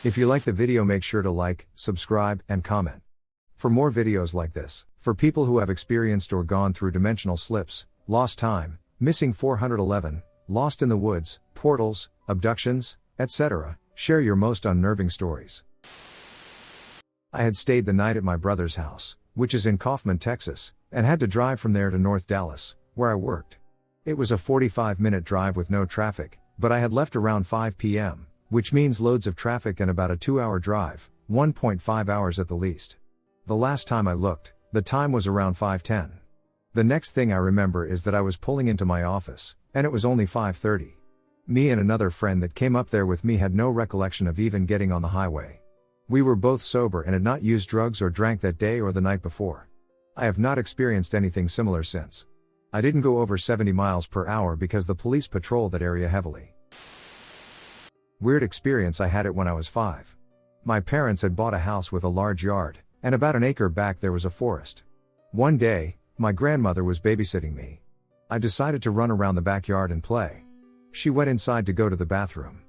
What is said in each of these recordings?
If you like the video, make sure to like, subscribe, and comment. For more videos like this, for people who have experienced or gone through dimensional slips, lost time, missing 411, lost in the woods, portals, abductions, etc., share your most unnerving stories. I had stayed the night at my brother's house, which is in Kaufman, Texas, and had to drive from there to North Dallas, where I worked. It was a 45-minute drive with no traffic, but I had left around 5 p.m., which means loads of traffic and about a 2-hour drive, 1.5 hours at the least. The last time I looked, the time was around 5:10. The next thing I remember is that I was pulling into my office, and it was only 5:30. Me and another friend that came up there with me had no recollection of even getting on the highway. We were both sober and had not used drugs or drank that day or the night before. I have not experienced anything similar since. I didn't go over 70 miles per hour because the police patrol that area heavily. Weird experience. I had it when I was 5. My parents had bought a house with a large yard, and about an acre back there was a forest. One day, my grandmother was babysitting me. I decided to run around the backyard and play. She went inside to go to the bathroom.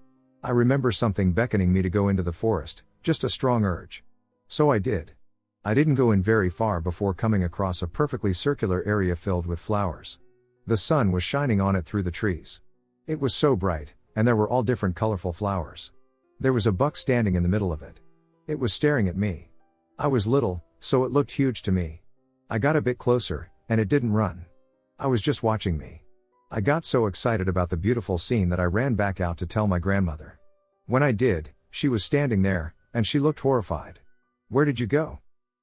I remember something beckoning me to go into the forest, just a strong urge. So I did. I didn't go in very far before coming across a perfectly circular area filled with flowers. The sun was shining on it through the trees. It was so bright, and there were all different colorful flowers. There was a buck standing in the middle of it. It was staring at me. I was little, so it looked huge to me. I got a bit closer, and it didn't run. I was just watching me. I got so excited about the beautiful scene that I ran back out to tell my grandmother. When I did, she was standing there, and she looked horrified. "Where did you go?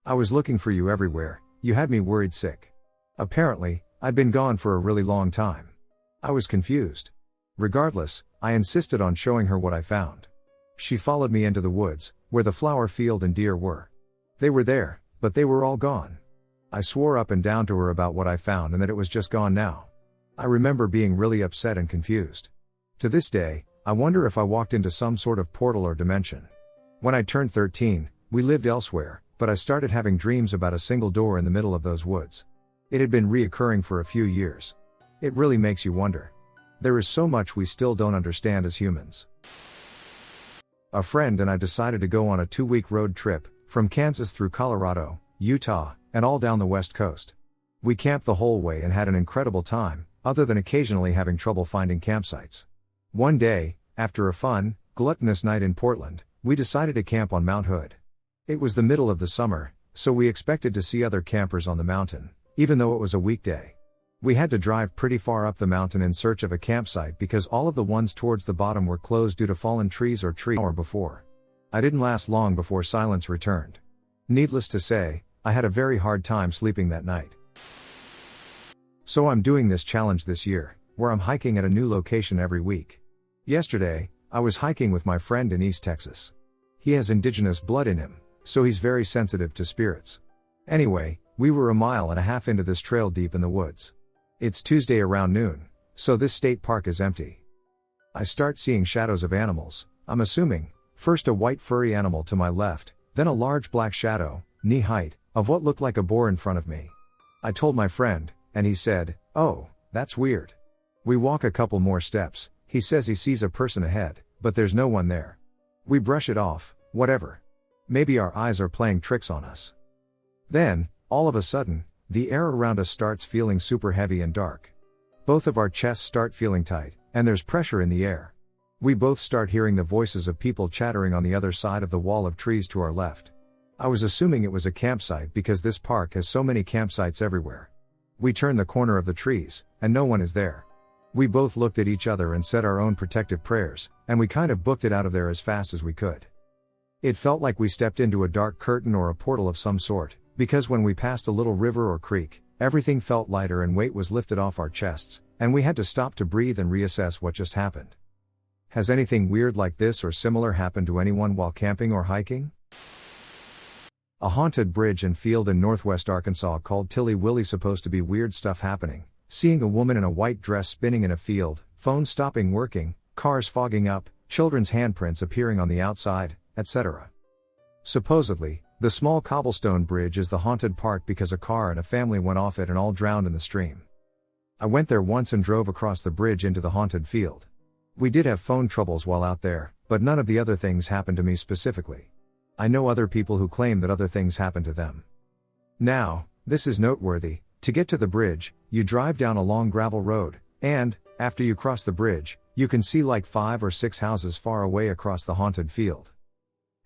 I was looking for you everywhere, you had me worried sick." Apparently, I'd been gone for a really long time. I was confused. Regardless, I insisted on showing her what I found. She followed me into the woods, where the flower field and deer were. They were there, but they were all gone. I swore up and down to her about what I found and that it was just gone now. I remember being really upset and confused. To this day, I wonder if I walked into some sort of portal or dimension. When I turned 13, we lived elsewhere, but I started having dreams about a single door in the middle of those woods. It had been reoccurring for a few years. It really makes you wonder. There is so much we still don't understand as humans. A friend and I decided to go on a 2-week road trip, from Kansas through Colorado, Utah, and all down the West Coast. We camped the whole way and had an incredible time, other than occasionally having trouble finding campsites. One day, after a fun, gluttonous night in Portland, we decided to camp on Mount Hood. It was the middle of the summer, so we expected to see other campers on the mountain, even though it was a weekday. We had to drive pretty far up the mountain in search of a campsite because all of the ones towards the bottom were closed due to fallen trees or tree hour before. I didn't last long before silence returned. Needless to say, I had a very hard time sleeping that night. So I'm doing this challenge this year, where I'm hiking at a new location every week. Yesterday, I was hiking with my friend in East Texas. He has indigenous blood in him, so he's very sensitive to spirits. Anyway, we were 1.5 miles into this trail deep in the woods. It's Tuesday around noon, so this state park is empty. I start seeing shadows of animals, I'm assuming, first a white furry animal to my left, then a large black shadow, knee height, of what looked like a boar in front of me. I told my friend, and he said, "Oh, that's weird." We walk a couple more steps, he says he sees a person ahead, but there's no one there. We brush it off, whatever. Maybe our eyes are playing tricks on us. Then, all of a sudden, the air around us starts feeling super heavy and dark. Both of our chests start feeling tight, and there's pressure in the air. We both start hearing the voices of people chattering on the other side of the wall of trees to our left. I was assuming it was a campsite because this park has so many campsites everywhere. We turn the corner of the trees, and no one is there. We both looked at each other and said our own protective prayers, and we kind of booked it out of there as fast as we could. It felt like we stepped into a dark curtain or a portal of some sort, because when we passed a little river or creek, everything felt lighter and weight was lifted off our chests, and we had to stop to breathe and reassess what just happened. Has anything weird like this or similar happened to anyone while camping or hiking? A haunted bridge and field in northwest Arkansas called Tilly Willy. Supposed to be weird stuff happening. Seeing a woman in a white dress spinning in a field, phones stopping working, cars fogging up, children's handprints appearing on the outside, etc. Supposedly, the small cobblestone bridge is the haunted part because a car and a family went off it and all drowned in the stream. I went there once and drove across the bridge into the haunted field. We did have phone troubles while out there, but none of the other things happened to me specifically. I know other people who claim that other things happened to them. Now, this is noteworthy. To get to the bridge, you drive down a long gravel road, and, after you cross the bridge, you can see like 5 or 6 houses far away across the haunted field.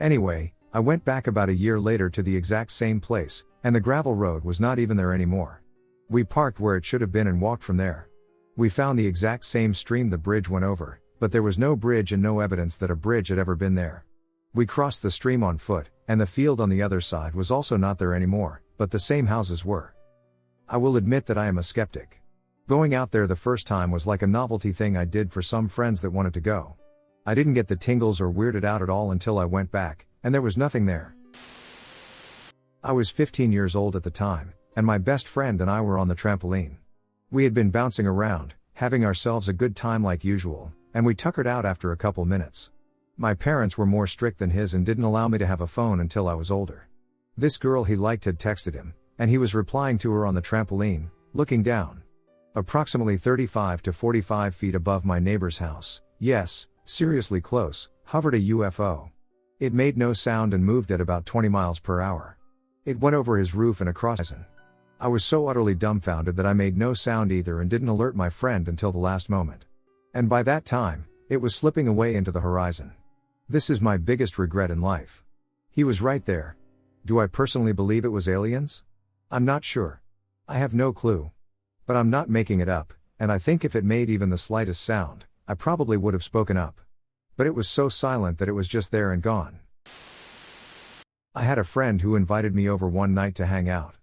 Anyway, I went back about a year later to the exact same place, and the gravel road was not even there anymore. We parked where it should have been and walked from there. We found the exact same stream the bridge went over, but there was no bridge and no evidence that a bridge had ever been there. We crossed the stream on foot, and the field on the other side was also not there anymore, but the same houses were. I will admit that I am a skeptic. Going out there the first time was like a novelty thing I did for some friends that wanted to go. I didn't get the tingles or weirded out at all until I went back, and there was nothing there. I was 15 years old at the time, and my best friend and I were on the trampoline. We had been bouncing around, having ourselves a good time like usual, and we tuckered out after a couple minutes. My parents were more strict than his and didn't allow me to have a phone until I was older. This girl he liked had texted him, and he was replying to her on the trampoline, looking down. Approximately 35 to 45 feet above my neighbor's house, yes, seriously close, hovered a UFO. It made no sound and moved at about 20 miles per hour. It went over his roof and across. I was so utterly dumbfounded that I made no sound either and didn't alert my friend until the last moment. And by that time, it was slipping away into the horizon. This is my biggest regret in life. He was right there. Do I personally believe it was aliens? I'm not sure. I have no clue. But I'm not making it up, and I think if it made even the slightest sound, I probably would have spoken up. But it was so silent that it was just there and gone. I had a friend who invited me over one night to hang out.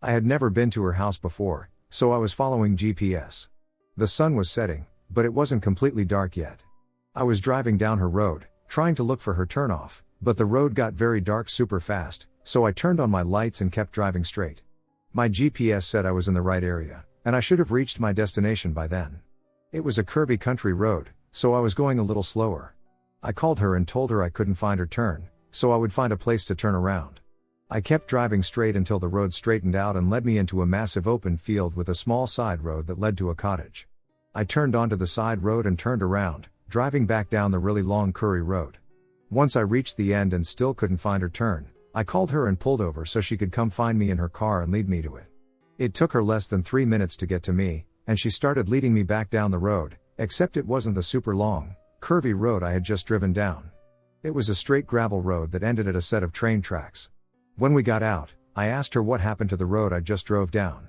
I had never been to her house before, so I was following GPS. The sun was setting, but it wasn't completely dark yet. I was driving down her road, trying to look for her turnoff, but the road got very dark super fast, so I turned on my lights and kept driving straight. My GPS said I was in the right area, and I should have reached my destination by then. It was a curvy country road, so I was going a little slower. I called her and told her I couldn't find her turn, so I would find a place to turn around. I kept driving straight until the road straightened out and led me into a massive open field with a small side road that led to a cottage. I turned onto the side road and turned around, driving back down the really long curry road. Once I reached the end and still couldn't find her turn, I called her and pulled over so she could come find me in her car and lead me to it. It took her less than 3 minutes to get to me, and she started leading me back down the road, except it wasn't the super long, curvy road I had just driven down. It was a straight gravel road that ended at a set of train tracks. When we got out, I asked her what happened to the road I just drove down.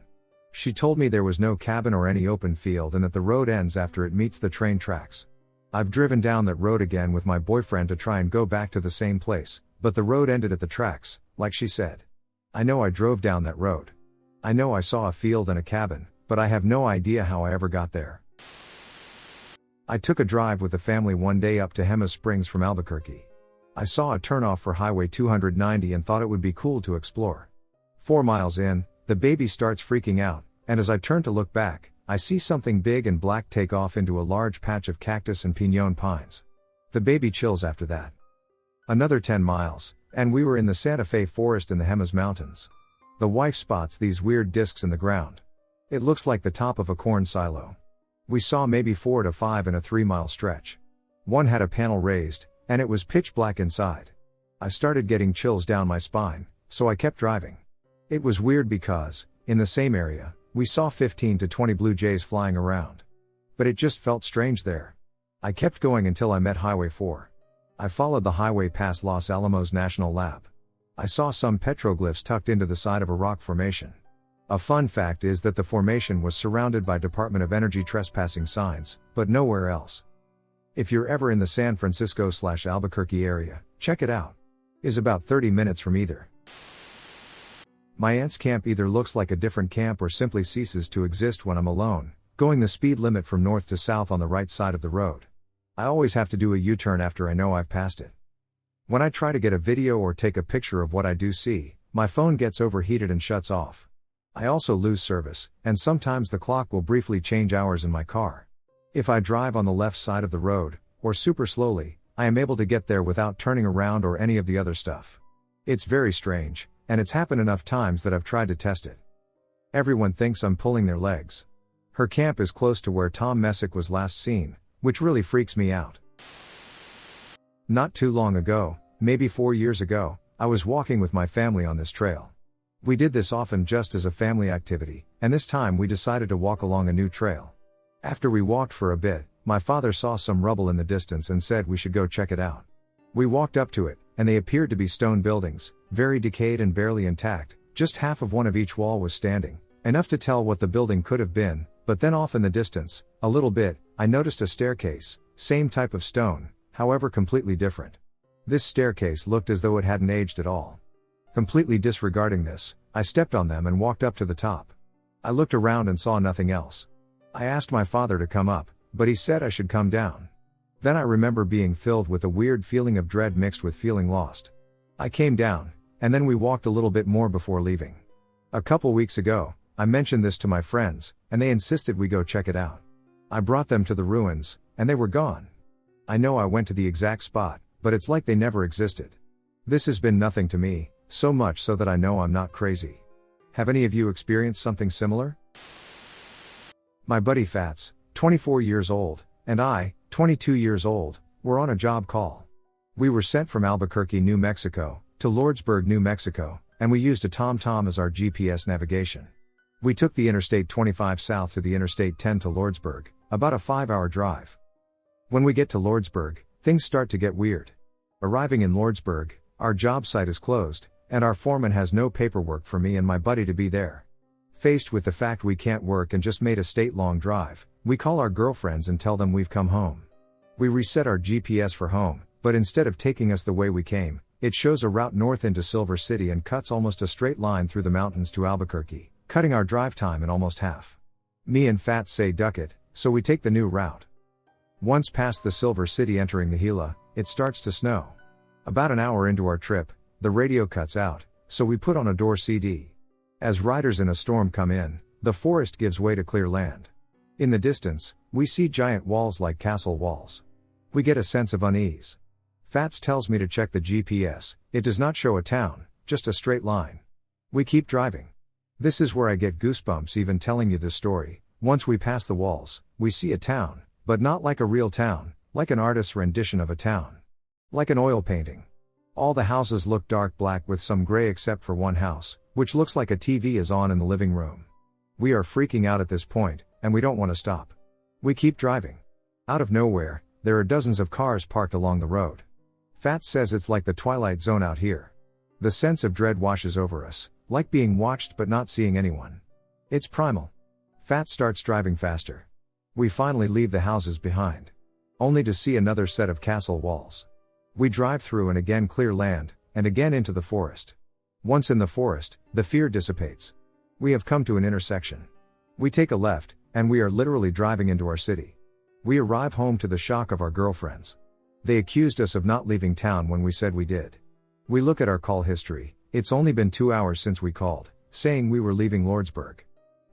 She told me there was no cabin or any open field and that the road ends after it meets the train tracks. I've driven down that road again with my boyfriend to try and go back to the same place, but the road ended at the tracks, like she said. I know I drove down that road. I know I saw a field and a cabin, but I have no idea how I ever got there. I took a drive with the family one day up to Hemas Springs from Albuquerque. I saw a turnoff for Highway 290 and thought it would be cool to explore. 4 miles in, the baby starts freaking out, and as I turn to look back, I see something big and black take off into a large patch of cactus and piñon pines. The baby chills after that. Another 10 miles, and we were in the Santa Fe forest in the Hemas Mountains. The wife spots these weird discs in the ground. It looks like the top of a corn silo. We saw maybe 4 to 5 in a 3-mile stretch. One had a panel raised, and it was pitch black inside. I started getting chills down my spine, so I kept driving. It was weird because, in the same area, we saw 15 to 20 blue jays flying around. But it just felt strange there. I kept going until I met Highway 4. I followed the highway past Los Alamos National Lab. I saw some petroglyphs tucked into the side of a rock formation. A fun fact is that the formation was surrounded by Department of Energy trespassing signs, but nowhere else. If you're ever in the San Francisco/Albuquerque area, check it out. It's about 30 minutes from either. My aunt's camp either looks like a different camp or simply ceases to exist when I'm alone, going the speed limit from north to south on the right side of the road. I always have to do a U-turn after I know I've passed it. When I try to get a video or take a picture of what I do see, my phone gets overheated and shuts off. I also lose service, and sometimes the clock will briefly change hours in my car. If I drive on the left side of the road, or super slowly, I am able to get there without turning around or any of the other stuff. It's very strange, and it's happened enough times that I've tried to test it. Everyone thinks I'm pulling their legs. Her camp is close to where Tom Messick was last seen, which really freaks me out. Not too long ago, maybe 4 years ago, I was walking with my family on this trail. We did this often just as a family activity, and this time we decided to walk along a new trail. After we walked for a bit, my father saw some rubble in the distance and said we should go check it out. We walked up to it, and they appeared to be stone buildings, very decayed and barely intact, just half of one of each wall was standing, enough to tell what the building could have been, but then off in the distance, a little bit, I noticed a staircase, same type of stone, however completely different. This staircase looked as though it hadn't aged at all. Completely disregarding this, I stepped on them and walked up to the top. I looked around and saw nothing else. I asked my father to come up, but he said I should come down. Then I remember being filled with a weird feeling of dread mixed with feeling lost. I came down, and then we walked a little bit more before leaving. A couple weeks ago, I mentioned this to my friends, and they insisted we go check it out. I brought them to the ruins, and they were gone. I know I went to the exact spot, but it's like they never existed. This has been nothing to me, so much so that I know I'm not crazy. Have any of you experienced something similar? My buddy Fats, 24 years old, and I, 22 years old, were on a job call. We were sent from Albuquerque, New Mexico, to Lordsburg, New Mexico, and we used a TomTom as our GPS navigation. We took the Interstate 25 south to the Interstate 10 to Lordsburg, about a 5-hour drive. When we get to Lordsburg, things start to get weird. Arriving in Lordsburg, our job site is closed, and our foreman has no paperwork for me and my buddy to be there. Faced with the fact we can't work and just made a state-long drive, we call our girlfriends and tell them we've come home. We reset our GPS for home, but instead of taking us the way we came, it shows a route north into Silver City and cuts almost a straight line through the mountains to Albuquerque, cutting our drive time in almost half. Me and Fats say duck it, so we take the new route. Once past the Silver City entering the Gila, it starts to snow. About an hour into our trip, the radio cuts out, so we put on a door CD. As riders in a storm come in, the forest gives way to clear land. In the distance, we see giant walls like castle walls. We get a sense of unease. Fats tells me to check the GPS, it does not show a town, just a straight line. We keep driving. This is where I get goosebumps even telling you this story. Once we pass the walls, we see a town, but not like a real town, like an artist's rendition of a town. Like an oil painting. All the houses look dark black with some gray except for one house, which looks like a TV is on in the living room. We are freaking out at this point, and we don't want to stop. We keep driving. Out of nowhere, there are dozens of cars parked along the road. Fats says it's like the Twilight Zone out here. The sense of dread washes over us, like being watched but not seeing anyone. It's primal. Fats starts driving faster. We finally leave the houses behind. Only to see another set of castle walls. We drive through and again clear land, and again into the forest. Once in the forest, the fear dissipates. We have come to an intersection. We take a left, and we are literally driving into our city. We arrive home to the shock of our girlfriends. They accused us of not leaving town when we said we did. We look at our call history, it's only been 2 hours since we called, saying we were leaving Lordsburg.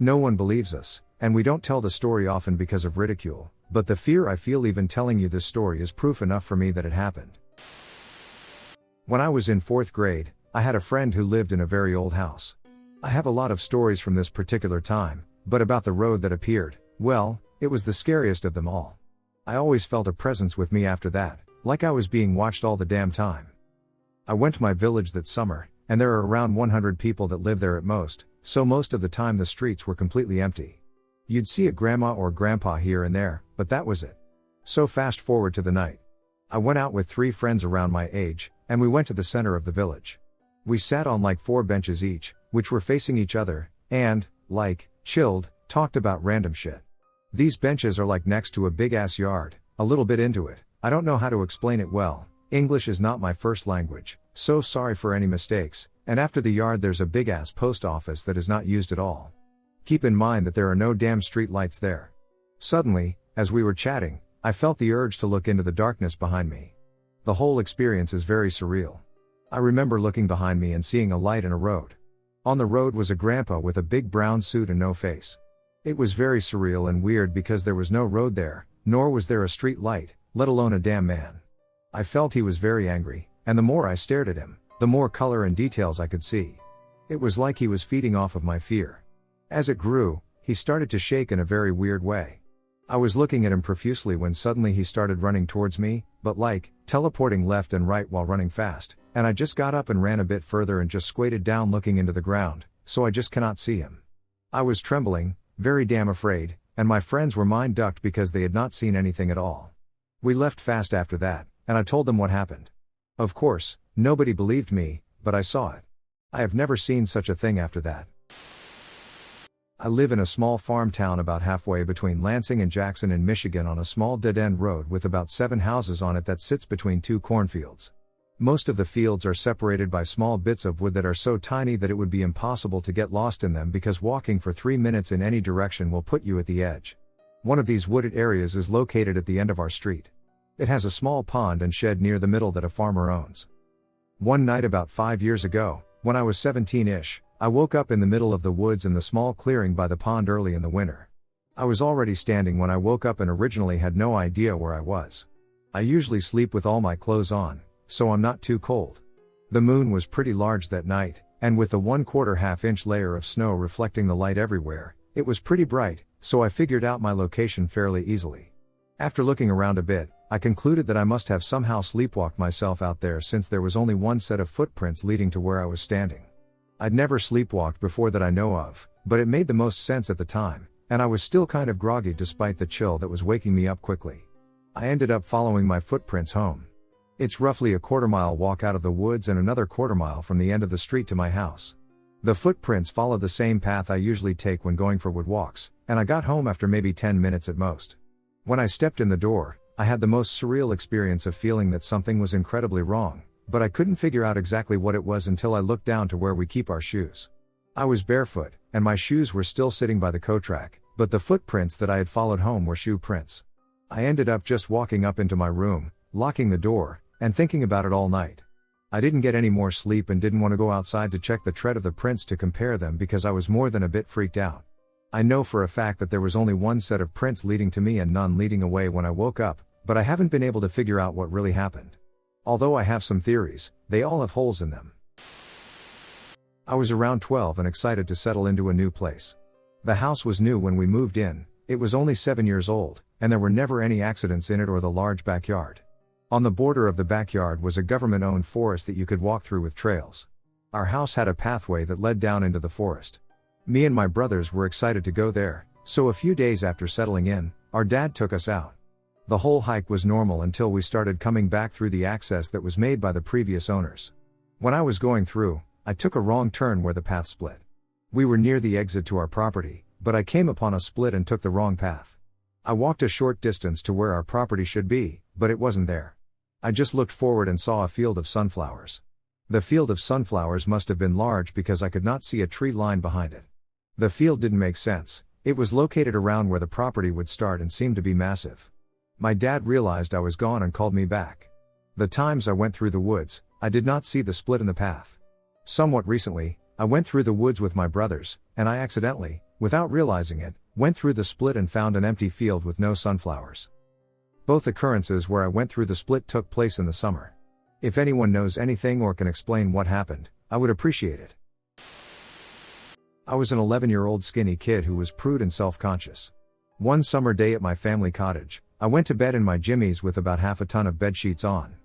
No one believes us, and we don't tell the story often because of ridicule, but the fear I feel even telling you this story is proof enough for me that it happened. When I was in 4th grade, I had a friend who lived in a very old house. I have a lot of stories from this particular time, but about the road that appeared, well, it was the scariest of them all. I always felt a presence with me after that, like I was being watched all the damn time. I went to my village that summer, and there are around 100 people that live there at most, so most of the time the streets were completely empty. You'd see a grandma or grandpa here and there, but that was it. So fast forward to the night. I went out with 3 friends around my age, and we went to the center of the village. We sat on like 4 benches each, which were facing each other, and, like, chilled, talked about random shit. These benches are like next to a big ass yard, a little bit into it, I don't know how to explain it well, English is not my first language, so sorry for any mistakes, and after the yard there's a big ass post office that is not used at all. Keep in mind that there are no damn street lights there. Suddenly, as we were chatting, I felt the urge to look into the darkness behind me. The whole experience is very surreal. I remember looking behind me and seeing a light in a road. On the road was a grandpa with a big brown suit and no face. It was very surreal and weird because there was no road there, nor was there a street light, let alone a damn man. I felt he was very angry, and the more I stared at him, the more color and details I could see. It was like he was feeding off of my fear. As it grew, he started to shake in a very weird way. I was looking at him profusely when suddenly he started running towards me, but teleporting left and right while running fast, and I just got up and ran a bit further and just squatted down looking into the ground, so I just cannot see him. I was trembling, very damn afraid, and my friends were mind-ducked because they had not seen anything at all. We left fast after that, and I told them what happened. Of course, nobody believed me, but I saw it. I have never seen such a thing after that. I live in a small farm town about halfway between Lansing and Jackson in Michigan on a small dead-end road with about 7 houses on it that sits between 2 cornfields. Most of the fields are separated by small bits of wood that are so tiny that it would be impossible to get lost in them because walking for 3 minutes in any direction will put you at the edge. One of these wooded areas is located at the end of our street. It has a small pond and shed near the middle that a farmer owns. One night about 5 years ago, when I was 17-ish, I woke up in the middle of the woods in the small clearing by the pond early in the winter. I was already standing when I woke up and originally had no idea where I was. I usually sleep with all my clothes on, so I'm not too cold. The moon was pretty large that night, and with the 1/4 inch layer of snow reflecting the light everywhere, it was pretty bright, so I figured out my location fairly easily. After looking around a bit, I concluded that I must have somehow sleepwalked myself out there since there was only one set of footprints leading to where I was standing. I'd never sleepwalked before that I know of, but it made the most sense at the time, and I was still kind of groggy despite the chill that was waking me up quickly. I ended up following my footprints home. It's roughly a 1/4 mile walk out of the woods and another 1/4 mile from the end of the street to my house. The footprints follow the same path I usually take when going for wood walks, and I got home after maybe 10 minutes at most. When I stepped in the door, I had the most surreal experience of feeling that something was incredibly wrong, but I couldn't figure out exactly what it was until I looked down to where we keep our shoes. I was barefoot, and my shoes were still sitting by the coat rack, but the footprints that I had followed home were shoe prints. I ended up just walking up into my room, locking the door, and thinking about it all night. I didn't get any more sleep and didn't want to go outside to check the tread of the prints to compare them because I was more than a bit freaked out. I know for a fact that there was only one set of prints leading to me and none leading away when I woke up, but I haven't been able to figure out what really happened. Although I have some theories, they all have holes in them. I was around 12 and excited to settle into a new place. The house was new when we moved in, it was only 7 years old, and there were never any accidents in it or the large backyard. On the border of the backyard was a government-owned forest that you could walk through with trails. Our house had a pathway that led down into the forest. Me and my brothers were excited to go there, so a few days after settling in, our dad took us out. The whole hike was normal until we started coming back through the access that was made by the previous owners. When I was going through, I took a wrong turn where the path split. We were near the exit to our property, but I came upon a split and took the wrong path. I walked a short distance to where our property should be, but it wasn't there. I just looked forward and saw a field of sunflowers. The field of sunflowers must have been large because I could not see a tree line behind it. The field didn't make sense, it was located around where the property would start and seemed to be massive. My dad realized I was gone and called me back. The times I went through the woods, I did not see the split in the path. Somewhat recently, I went through the woods with my brothers, and I accidentally, without realizing it, went through the split and found an empty field with no sunflowers. Both occurrences where I went through the split took place in the summer. If anyone knows anything or can explain what happened, I would appreciate it. I was an 11-year-old skinny kid who was prude and self-conscious. One summer day at my family cottage, I went to bed in my jimmies with about half a ton of bed sheets on.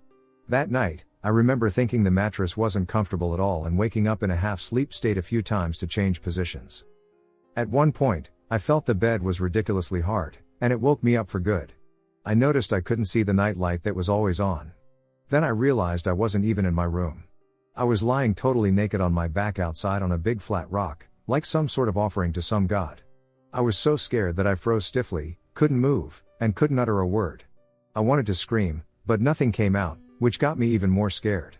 That night, I remember thinking the mattress wasn't comfortable at all and waking up in a half-sleep state a few times to change positions. At one point, I felt the bed was ridiculously hard, and it woke me up for good. I noticed I couldn't see the night light that was always on. Then I realized I wasn't even in my room. I was lying totally naked on my back outside on a big flat rock, like some sort of offering to some god. I was so scared that I froze stiffly, couldn't move, and couldn't utter a word. I wanted to scream, but nothing came out, which got me even more scared.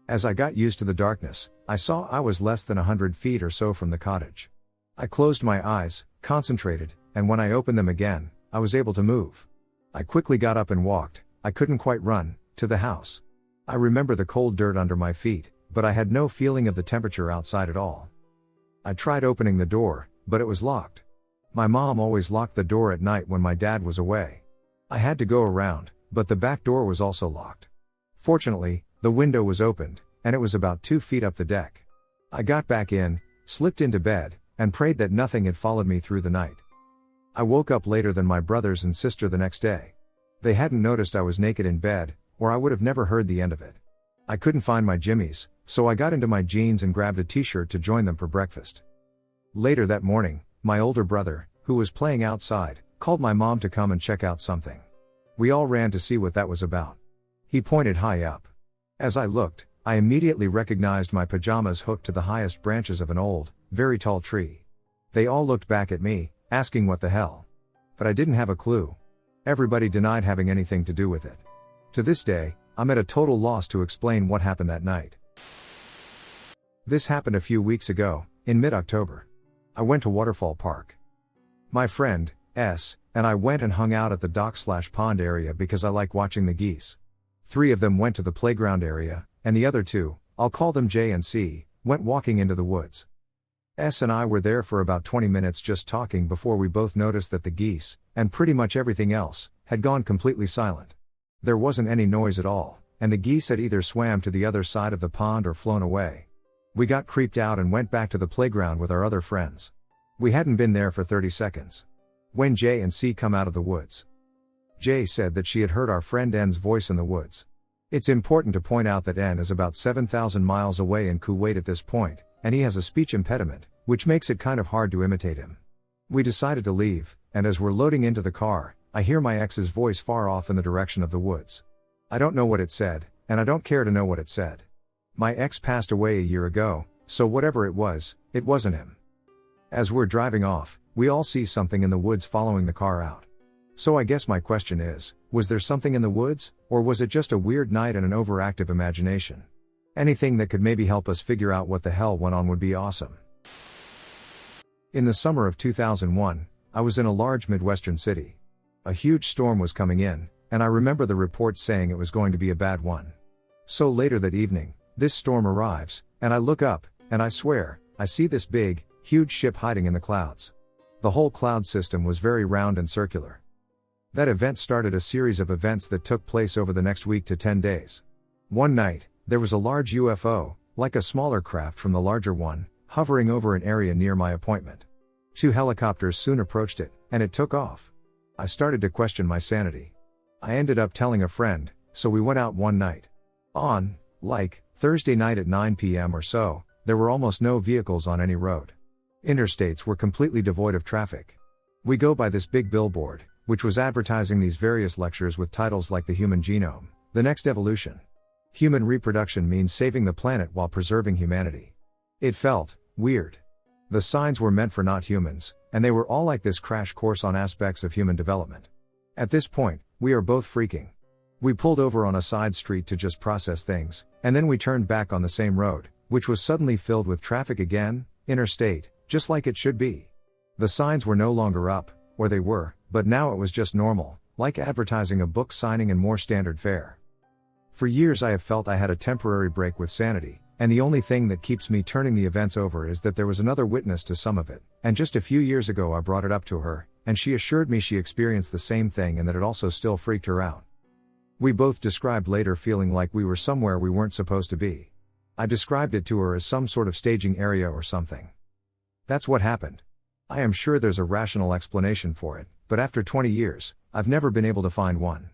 As I got used to the darkness, I saw I was less than 100 feet or so from the cottage. I closed my eyes, concentrated, and when I opened them again, I was able to move. I quickly got up and walked, I couldn't quite run, to the house. I remember the cold dirt under my feet, but I had no feeling of the temperature outside at all. I tried opening the door, but it was locked. My mom always locked the door at night when my dad was away. I had to go around, but the back door was also locked. Fortunately, the window was opened, and it was about 2 feet up the deck. I got back in, slipped into bed, and prayed that nothing had followed me through the night. I woke up later than my brothers and sister the next day. They hadn't noticed I was naked in bed, or I would have never heard the end of it. I couldn't find my jimmies, so I got into my jeans and grabbed a t-shirt to join them for breakfast. Later that morning, my older brother, who was playing outside, called my mom to come and check out something. We all ran to see what that was about. He pointed high up. As I looked, I immediately recognized my pajamas hooked to the highest branches of an old, very tall tree. They all looked back at me, asking what the hell. But I didn't have a clue. Everybody denied having anything to do with it. To this day, I'm at a total loss to explain what happened that night. This happened a few weeks ago, in mid-October. I went to Waterfall Park. My friend, S, and I went and hung out at the dock/pond area because I like watching the geese. 3 of them went to the playground area, and the other 2, I'll call them J and C, went walking into the woods. S and I were there for about 20 minutes just talking before we both noticed that the geese, and pretty much everything else, had gone completely silent. There wasn't any noise at all, and the geese had either swam to the other side of the pond or flown away. We got creeped out and went back to the playground with our other friends. We hadn't been there for 30 seconds. When J and C come out of the woods. J said that she had heard our friend N's voice in the woods. It's important to point out that N is about 7,000 miles away in Kuwait at this point, and he has a speech impediment, which makes it kind of hard to imitate him. We decided to leave, and as we're loading into the car, I hear my ex's voice far off in the direction of the woods. I don't know what it said, and I don't care to know what it said. My ex passed away a year ago, so whatever it wasn't him. As we're driving off, we all see something in the woods following the car out. So I guess my question is, was there something in the woods, or was it just a weird night and an overactive imagination? Anything that could maybe help us figure out what the hell went on would be awesome. In the summer of 2001, I was in a large Midwestern city. A huge storm was coming in, and I remember the reports saying it was going to be a bad one. So later that evening, this storm arrives, and I look up, and I swear, I see this big, huge ship hiding in the clouds. The whole cloud system was very round and circular. That event started a series of events that took place over the next week to 10 days. One night, there was a large UFO, like a smaller craft from the larger one, hovering over an area near my appointment. 2 helicopters soon approached it, and it took off. I started to question my sanity. I ended up telling a friend, so we went out one night. On, Thursday night at 9 p.m. or so, there were almost no vehicles on any road. Interstates were completely devoid of traffic. We go by this big billboard, which was advertising these various lectures with titles like The Human Genome, The Next Evolution. Human reproduction means saving the planet while preserving humanity. It felt weird. The signs were meant for not humans, and they were all like this crash course on aspects of human development. At this point, we are both freaking. We pulled over on a side street to just process things, and then we turned back on the same road, which was suddenly filled with traffic again, interstate, just like it should be. The signs were no longer up, or they were, but now it was just normal, like advertising a book signing and more standard fare. For years I have felt I had a temporary break with sanity, and the only thing that keeps me turning the events over is that there was another witness to some of it, and just a few years ago I brought it up to her, and she assured me she experienced the same thing and that it also still freaked her out. We both described later feeling like we were somewhere we weren't supposed to be. I described it to her as some sort of staging area or something. That's what happened. I am sure there's a rational explanation for it, but after 20 years, I've never been able to find one.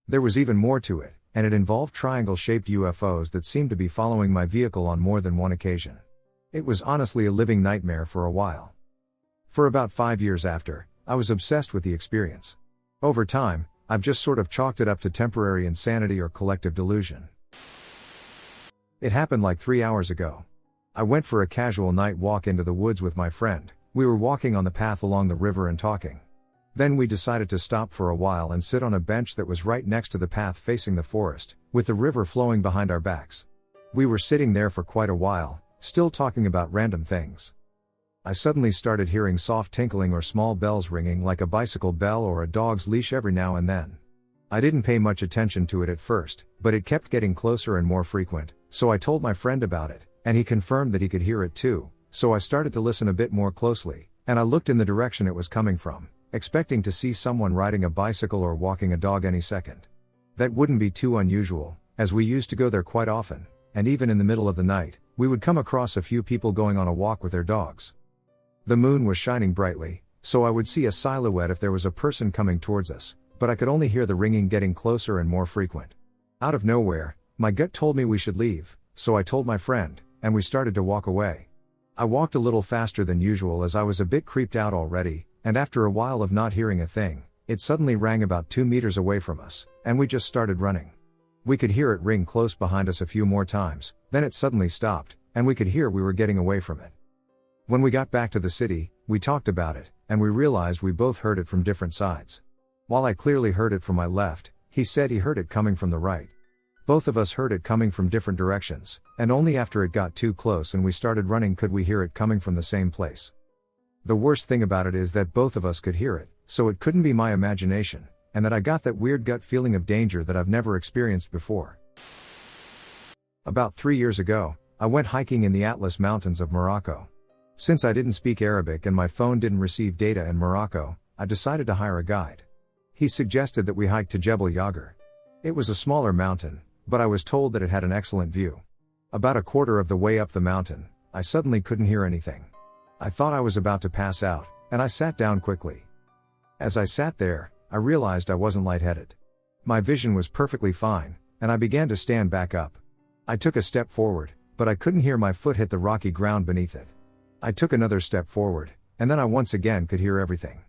There was even more to it, and it involved triangle-shaped UFOs that seemed to be following my vehicle on more than one occasion. It was honestly a living nightmare for a while. For about 5 years after, I was obsessed with the experience. Over time, I've just sort of chalked it up to temporary insanity or collective delusion. It happened like 3 hours ago. I went for a casual night walk into the woods with my friend. We were walking on the path along the river and talking. Then we decided to stop for a while and sit on a bench that was right next to the path facing the forest, with the river flowing behind our backs. We were sitting there for quite a while, still talking about random things. I suddenly started hearing soft tinkling or small bells ringing like a bicycle bell or a dog's leash every now and then. I didn't pay much attention to it at first, but it kept getting closer and more frequent, so I told my friend about it, and he confirmed that he could hear it too, so I started to listen a bit more closely, and I looked in the direction it was coming from, expecting to see someone riding a bicycle or walking a dog any second. That wouldn't be too unusual, as we used to go there quite often, and even in the middle of the night, we would come across a few people going on a walk with their dogs. The moon was shining brightly, so I would see a silhouette if there was a person coming towards us, but I could only hear the ringing getting closer and more frequent. Out of nowhere, my gut told me we should leave, so I told my friend, and we started to walk away. I walked a little faster than usual as I was a bit creeped out already, and after a while of not hearing a thing, it suddenly rang about 2 meters away from us, and we just started running. We could hear it ring close behind us a few more times, then it suddenly stopped, and we could hear we were getting away from it. When we got back to the city, we talked about it, and we realized we both heard it from different sides. While I clearly heard it from my left, he said he heard it coming from the right. Both of us heard it coming from different directions, and only after it got too close and we started running could we hear it coming from the same place. The worst thing about it is that both of us could hear it, so it couldn't be my imagination, and that I got that weird gut feeling of danger that I've never experienced before. About 3 years ago, I went hiking in the Atlas Mountains of Morocco. Since I didn't speak Arabic and my phone didn't receive data in Morocco, I decided to hire a guide. He suggested that we hike to Jebel Yagar. It was a smaller mountain, but I was told that it had an excellent view. About a quarter of the way up the mountain, I suddenly couldn't hear anything. I thought I was about to pass out, and I sat down quickly. As I sat there, I realized I wasn't lightheaded. My vision was perfectly fine, and I began to stand back up. I took a step forward, but I couldn't hear my foot hit the rocky ground beneath it. I took another step forward, and then I once again could hear everything.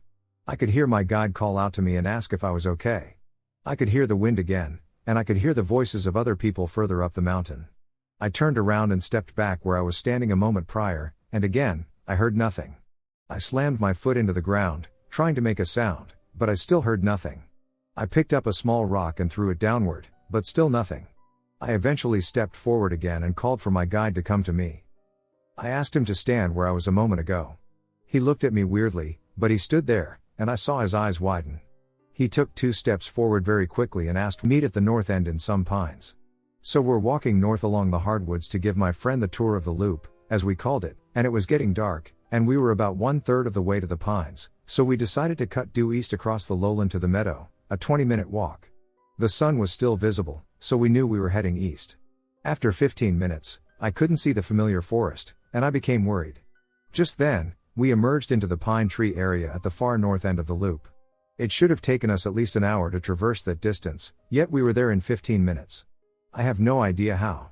I could hear my guide call out to me and ask if I was okay. I could hear the wind again, and I could hear the voices of other people further up the mountain. I turned around and stepped back where I was standing a moment prior, and again, I heard nothing. I slammed my foot into the ground, trying to make a sound, but I still heard nothing. I picked up a small rock and threw it downward, but still nothing. I eventually stepped forward again and called for my guide to come to me. I asked him to stand where I was a moment ago. He looked at me weirdly, but he stood there, and I saw his eyes widen. He took 2 steps forward very quickly and asked to meet at the north end in some pines. So we're walking north along the hardwoods to give my friend the tour of the loop, as we called it, and it was getting dark, and we were about 1/3 of the way to the pines, so we decided to cut due east across the lowland to the meadow, a 20-minute walk. The sun was still visible, so we knew we were heading east. After 15 minutes, I couldn't see the familiar forest, and I became worried. Just then, we emerged into the pine tree area at the far north end of the loop. It should have taken us at least an hour to traverse that distance, yet we were there in 15 minutes. I have no idea how.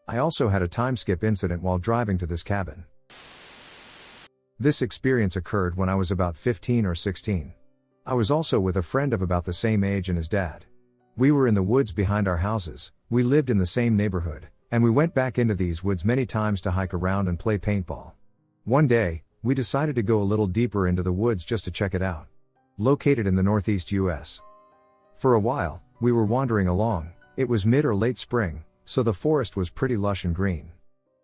I also had a time skip incident while driving to this cabin. This experience occurred when I was about 15 or 16. I was also with a friend of about the same age and his dad. We were in the woods behind our houses, we lived in the same neighborhood, and we went back into these woods many times to hike around and play paintball. One day, we decided to go a little deeper into the woods just to check it out. Located in the northeast US. For a while, we were wandering along. It was mid or late spring, so the forest was pretty lush and green.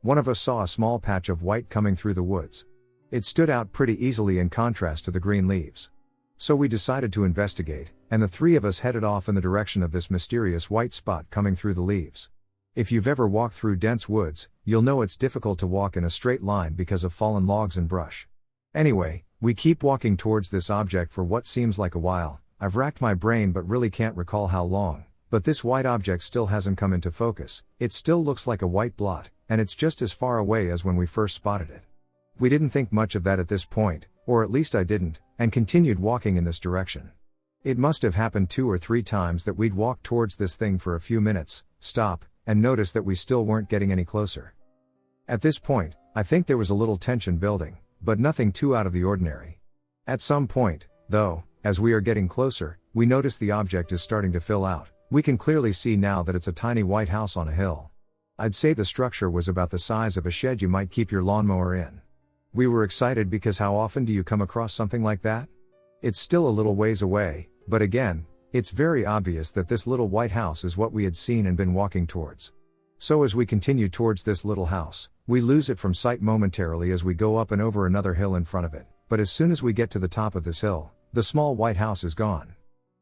One of us saw a small patch of white coming through the woods. It stood out pretty easily in contrast to the green leaves. So we decided to investigate, and the 3 of us headed off in the direction of this mysterious white spot coming through the leaves. If you've ever walked through dense woods, you'll know it's difficult to walk in a straight line because of fallen logs and brush. Anyway, we keep walking towards this object for what seems like a while. I've racked my brain but really can't recall how long, but this white object still hasn't come into focus. It still looks like a white blot, and it's just as far away as when we first spotted it. We didn't think much of that at this point, or at least I didn't, and continued walking in this direction. It must have happened 2 or 3 times that we'd walk towards this thing for a few minutes, stop, and notice that we still weren't getting any closer. At this point, I think there was a little tension building, but nothing too out of the ordinary. At some point, though, as we are getting closer, we notice the object is starting to fill out. We can clearly see now that it's a tiny white house on a hill. I'd say the structure was about the size of a shed you might keep your lawnmower in. We were excited because how often do you come across something like that? It's still a little ways away, but again, it's very obvious that this little white house is what we had seen and been walking towards. So as we continue towards this little house, we lose it from sight momentarily as we go up and over another hill in front of it, but as soon as we get to the top of this hill, the small white house is gone.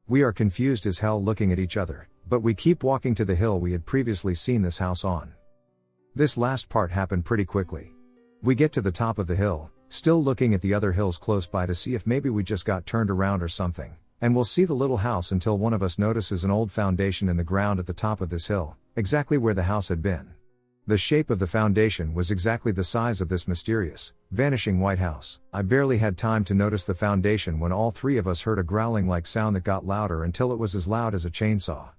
We are confused as hell looking at each other, but we keep walking to the hill we had previously seen this house on. This last part happened pretty quickly. We get to the top of the hill, still looking at the other hills close by to see if maybe we just got turned around or something, and we'll see the little house until one of us notices an old foundation in the ground at the top of this hill, exactly where the house had been. The shape of the foundation was exactly the size of this mysterious, vanishing white house. I barely had time to notice the foundation when all three of us heard a growling-like sound that got louder until it was as loud as a chainsaw.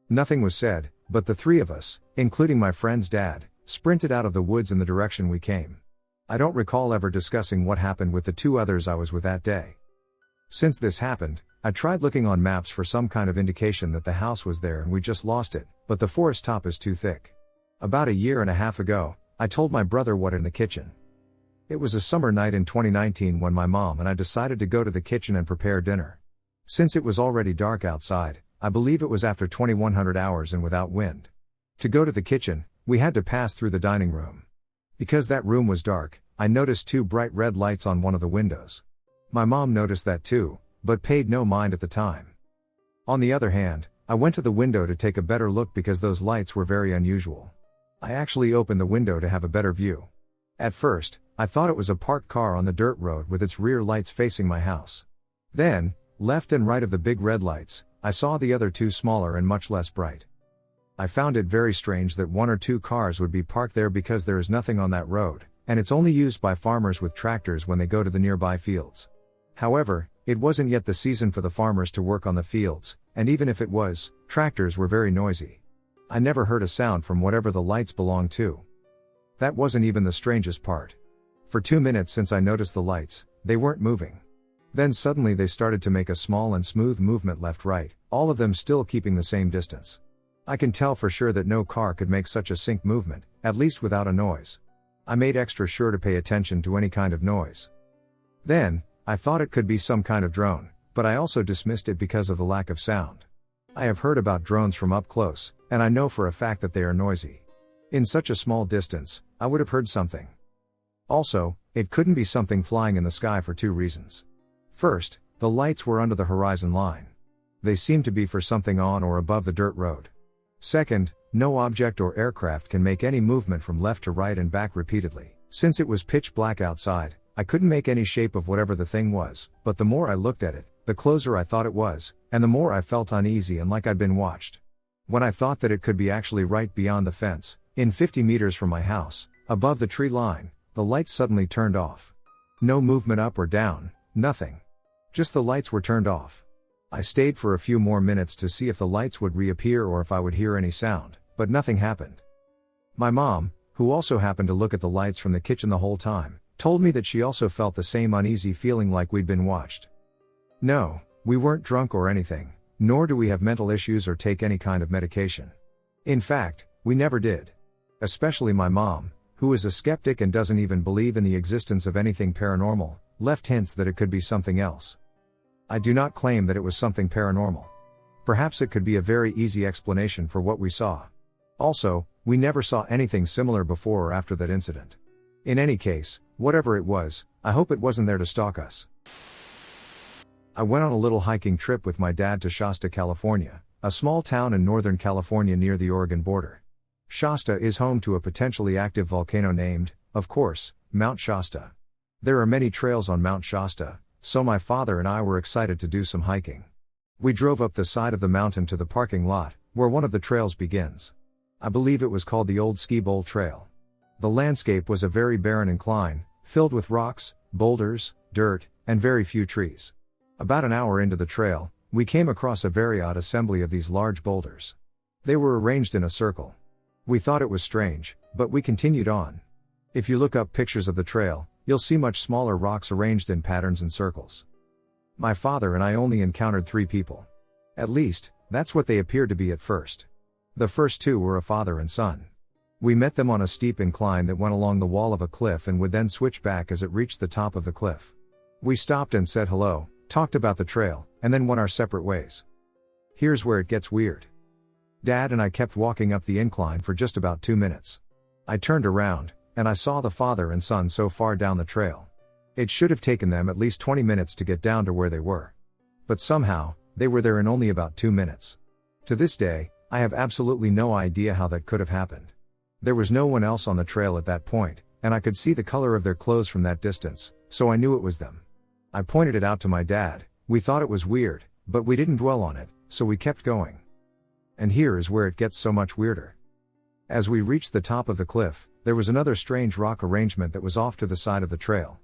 Nothing was said, but the three of us, including my friend's dad, sprinted out of the woods in the direction we came. I don't recall ever discussing what happened with the two others I was with that day. Since this happened, I tried looking on maps for some kind of indication that the house was there and we just lost it, but the forest top is too thick. About a year and a half ago, I told my brother what in the kitchen. It was a summer night in 2019 when my mom and I decided to go to the kitchen and prepare dinner. Since it was already dark outside, I believe it was after 2100 hours and without wind. To go to the kitchen, we had to pass through the dining room. Because that room was dark, I noticed two bright red lights on one of the windows. My mom noticed that too, but paid no mind at the time. On the other hand, I went to the window to take a better look because those lights were very unusual. I actually opened the window to have a better view. At first, I thought it was a parked car on the dirt road with its rear lights facing my house. Then, left and right of the big red lights, I saw the other two smaller and much less bright. I found it very strange that one or two cars would be parked there because there is nothing on that road, and it's only used by farmers with tractors when they go to the nearby fields. However, it wasn't yet the season for the farmers to work on the fields, and even if it was, tractors were very noisy. I never heard a sound from whatever the lights belonged to. That wasn't even the strangest part. For 2 minutes since I noticed the lights, they weren't moving. Then suddenly they started to make a small and smooth movement left-right, all of them still keeping the same distance. I can tell for sure that no car could make such a sync movement, at least without a noise. I made extra sure to pay attention to any kind of noise. Then, I thought it could be some kind of drone, but I also dismissed it because of the lack of sound. I have heard about drones from up close, and I know for a fact that they are noisy. In such a small distance, I would have heard something. Also, it couldn't be something flying in the sky for two reasons. First, the lights were under the horizon line. They seemed to be for something on or above the dirt road. Second, no object or aircraft can make any movement from left to right and back repeatedly. Since it was pitch black outside, I couldn't make any shape of whatever the thing was, but the more I looked at it, the closer I thought it was, and the more I felt uneasy and like I'd been watched. When I thought that it could be actually right beyond the fence, in 50 meters from my house, above the tree line, the lights suddenly turned off. No movement up or down, nothing. Just the lights were turned off. I stayed for a few more minutes to see if the lights would reappear or if I would hear any sound, but nothing happened. My mom, who also happened to look at the lights from the kitchen the whole time, told me that she also felt the same uneasy feeling like we'd been watched. No, we weren't drunk or anything, nor do we have mental issues or take any kind of medication. In fact, we never did. Especially my mom, who is a skeptic and doesn't even believe in the existence of anything paranormal, left hints that it could be something else. I do not claim that it was something paranormal. Perhaps it could be a very easy explanation for what we saw. Also, we never saw anything similar before or after that incident. In any case, whatever it was, I hope it wasn't there to stalk us. I went on a little hiking trip with my dad to Shasta, California, a small town in Northern California near the Oregon border. Shasta is home to a potentially active volcano named, of course, Mount Shasta. There are many trails on Mount Shasta, so my father and I were excited to do some hiking. We drove up the side of the mountain to the parking lot, where one of the trails begins. I believe it was called the Old Ski Bowl Trail. The landscape was a very barren incline, filled with rocks, boulders, dirt, and very few trees. About an hour into the trail, we came across a very odd assembly of these large boulders. They were arranged in a circle. We thought it was strange, but we continued on. If you look up pictures of the trail, you'll see much smaller rocks arranged in patterns and circles. My father and I only encountered 3 people. At least, that's what they appeared to be at first. The first 2 were a father and son. We met them on a steep incline that went along the wall of a cliff and would then switch back as it reached the top of the cliff. We stopped and said hello, talked about the trail, and then went our separate ways. Here's where it gets weird. Dad and I kept walking up the incline for just about 2 minutes. I turned around, and I saw the father and son so far down the trail. It should have taken them at least 20 minutes to get down to where they were. But somehow, they were there in only about 2 minutes. To this day, I have absolutely no idea how that could have happened. There was no one else on the trail at that point, and I could see the color of their clothes from that distance, so I knew it was them. I pointed it out to my dad. We thought it was weird, but we didn't dwell on it, so we kept going. And here is where it gets so much weirder. As we reached the top of the cliff, there was another strange rock arrangement that was off to the side of the trail.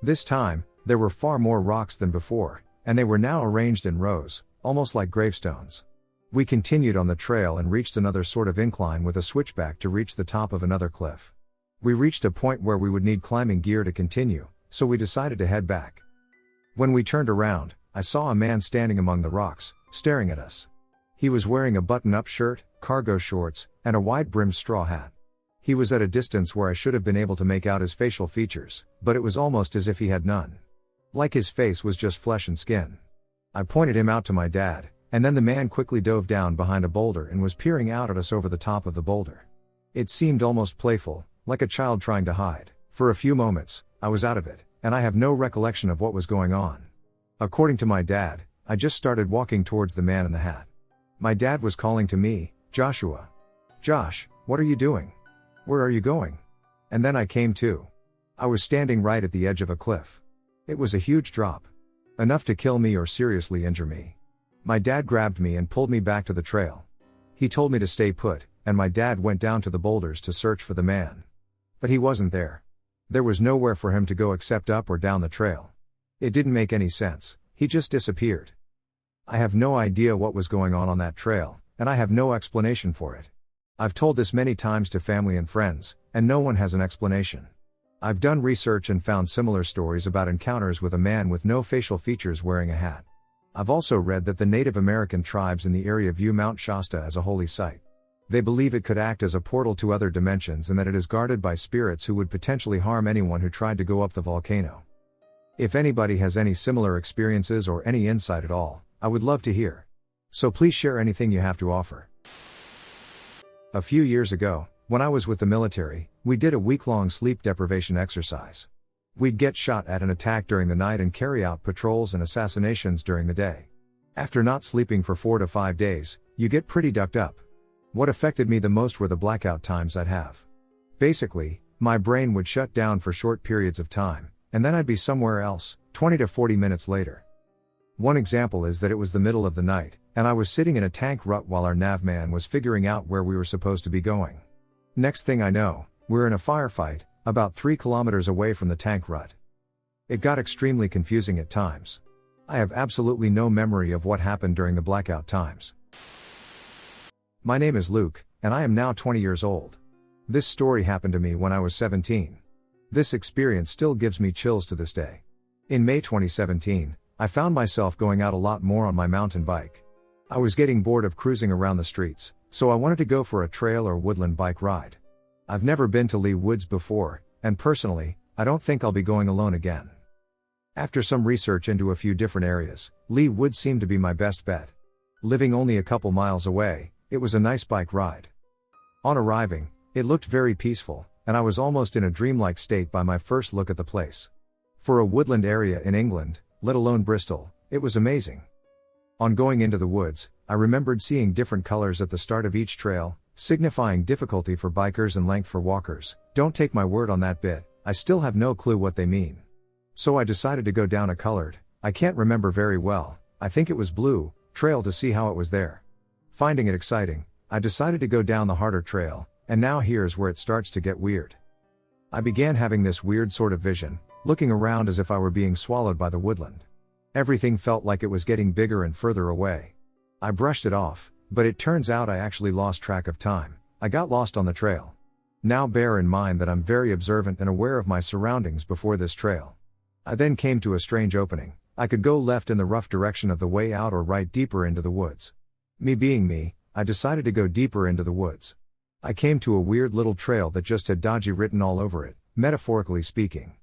This time, there were far more rocks than before, and they were now arranged in rows, almost like gravestones. We continued on the trail and reached another sort of incline with a switchback to reach the top of another cliff. We reached a point where we would need climbing gear to continue, so we decided to head back. When we turned around, I saw a man standing among the rocks, staring at us. He was wearing a button-up shirt, cargo shorts, and a wide-brimmed straw hat. He was at a distance where I should have been able to make out his facial features, but it was almost as if he had none. Like his face was just flesh and skin. I pointed him out to my dad, and then the man quickly dove down behind a boulder and was peering out at us over the top of the boulder. It seemed almost playful, like a child trying to hide. For a few moments, I was out of it, and I have no recollection of what was going on. According to my dad, I just started walking towards the man in the hat. My dad was calling to me, "Joshua. Josh, what are you doing? Where are you going?" And then I came to. I was standing right at the edge of a cliff. It was a huge drop. Enough to kill me or seriously injure me. My dad grabbed me and pulled me back to the trail. He told me to stay put, and my dad went down to the boulders to search for the man. But he wasn't there. There was nowhere for him to go except up or down the trail. It didn't make any sense, he just disappeared. I have no idea what was going on that trail, and I have no explanation for it. I've told this many times to family and friends, and no one has an explanation. I've done research and found similar stories about encounters with a man with no facial features wearing a hat. I've also read that the Native American tribes in the area view Mount Shasta as a holy site. They believe it could act as a portal to other dimensions and that it is guarded by spirits who would potentially harm anyone who tried to go up the volcano. If anybody has any similar experiences or any insight at all, I would love to hear. So please share anything you have to offer. A few years ago, when I was with the military, we did a week-long sleep deprivation exercise. We'd get shot at and attacked during the night and carry out patrols and assassinations during the day. After not sleeping for 4 to 5 days, you get pretty ducked up. What affected me the most were the blackout times I'd have. Basically, my brain would shut down for short periods of time, and then I'd be somewhere else, 20 to 40 minutes later. One example is that it was the middle of the night, and I was sitting in a tank rut while our navman was figuring out where we were supposed to be going. Next thing I know, we're in a firefight, about 3 kilometers away from the tank rut. It got extremely confusing at times. I have absolutely no memory of what happened during the blackout times. My name is Luke, and I am now 20 years old. This story happened to me when I was 17. This experience still gives me chills to this day. In May 2017, I found myself going out a lot more on my mountain bike. I was getting bored of cruising around the streets, so I wanted to go for a trail or woodland bike ride. I've never been to Lee Woods before, and personally, I don't think I'll be going alone again. After some research into a few different areas, Lee Woods seemed to be my best bet. Living only a couple miles away, it was a nice bike ride. On arriving, it looked very peaceful, and I was almost in a dreamlike state by my first look at the place. For a woodland area in England, let alone Bristol, it was amazing. On going into the woods, I remembered seeing different colors at the start of each trail, signifying difficulty for bikers and length for walkers. Don't take my word on that bit, I still have no clue what they mean. So I decided to go down a colored, I can't remember very well, I think it was blue, trail to see how it was there. Finding it exciting, I decided to go down the harder trail, and now here's where it starts to get weird. I began having this weird sort of vision, looking around as if I were being swallowed by the woodland. Everything felt like it was getting bigger and further away. I brushed it off, but it turns out I actually lost track of time. I got lost on the trail. Now bear in mind that I'm very observant and aware of my surroundings before this trail. I then came to a strange opening. I could go left in the rough direction of the way out or right deeper into the woods. Me being me, I decided to go deeper into the woods. I came to a weird little trail that just had dodgy written all over it, metaphorically speaking.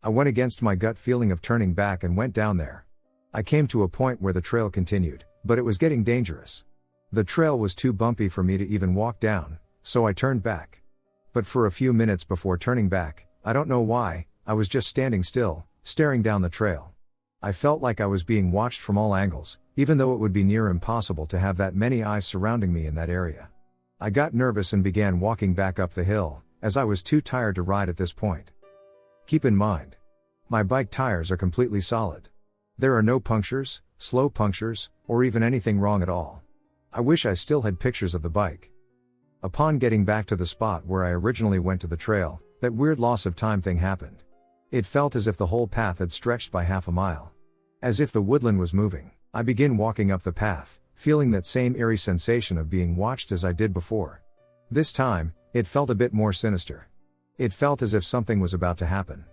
I went against my gut feeling of turning back and went down there. I came to a point where the trail continued, but it was getting dangerous. The trail was too bumpy for me to even walk down, so I turned back. But for a few minutes before turning back, I don't know why, I was just standing still, staring down the trail. I felt like I was being watched from all angles, even though it would be near impossible to have that many eyes surrounding me in that area. I got nervous and began walking back up the hill, as I was too tired to ride at this point. Keep in mind, my bike tires are completely solid. There are no punctures, slow punctures, or even anything wrong at all. I wish I still had pictures of the bike. Upon getting back to the spot where I originally went to the trail, that weird loss of time thing happened. It felt as if the whole path had stretched by half a mile. As if the woodland was moving, I begin walking up the path, feeling that same eerie sensation of being watched as I did before. This time, it felt a bit more sinister. It felt as if something was about to happen.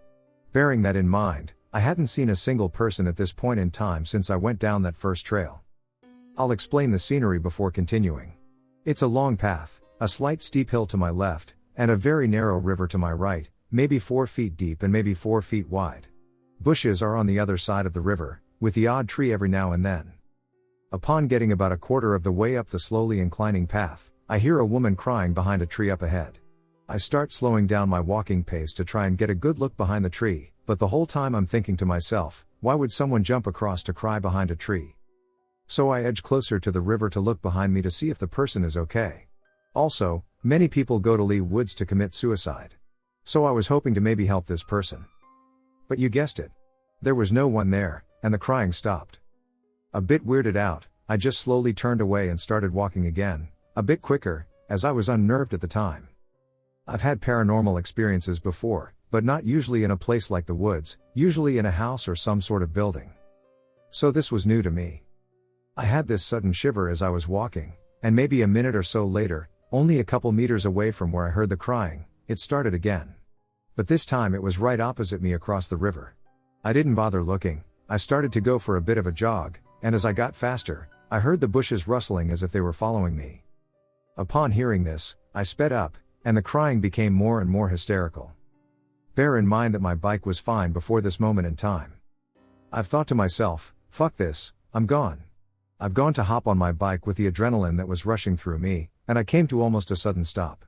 Bearing that in mind, I hadn't seen a single person at this point in time since I went down that first trail. I'll explain the scenery before continuing. It's a long path, a slight steep hill to my left, and a very narrow river to my right, maybe 4 feet deep and maybe 4 feet wide. Bushes are on the other side of the river, with the odd tree every now and then. Upon getting about a quarter of the way up the slowly inclining path, I hear a woman crying behind a tree up ahead. I start slowing down my walking pace to try and get a good look behind the tree, but the whole time I'm thinking to myself, why would someone jump across to cry behind a tree? So I edge closer to the river to look behind me to see if the person is okay. Also, many people go to Lee Woods to commit suicide. So I was hoping to maybe help this person. But you guessed it. There was no one there, and the crying stopped. A bit weirded out, I just slowly turned away and started walking again, a bit quicker, as I was unnerved at the time. I've had paranormal experiences before, but not usually in a place like the woods, usually in a house or some sort of building. So this was new to me. I had this sudden shiver as I was walking, and maybe a minute or so later, only a couple meters away from where I heard the crying, it started again. But this time it was right opposite me across the river. I didn't bother looking, I started to go for a bit of a jog, and as I got faster, I heard the bushes rustling as if they were following me. Upon hearing this, I sped up, and the crying became more and more hysterical. Bear in mind that my bike was fine before this moment in time. I've thought to myself, fuck this, I'm gone. I've gone to hop on my bike with the adrenaline that was rushing through me, and I came to almost a sudden stop.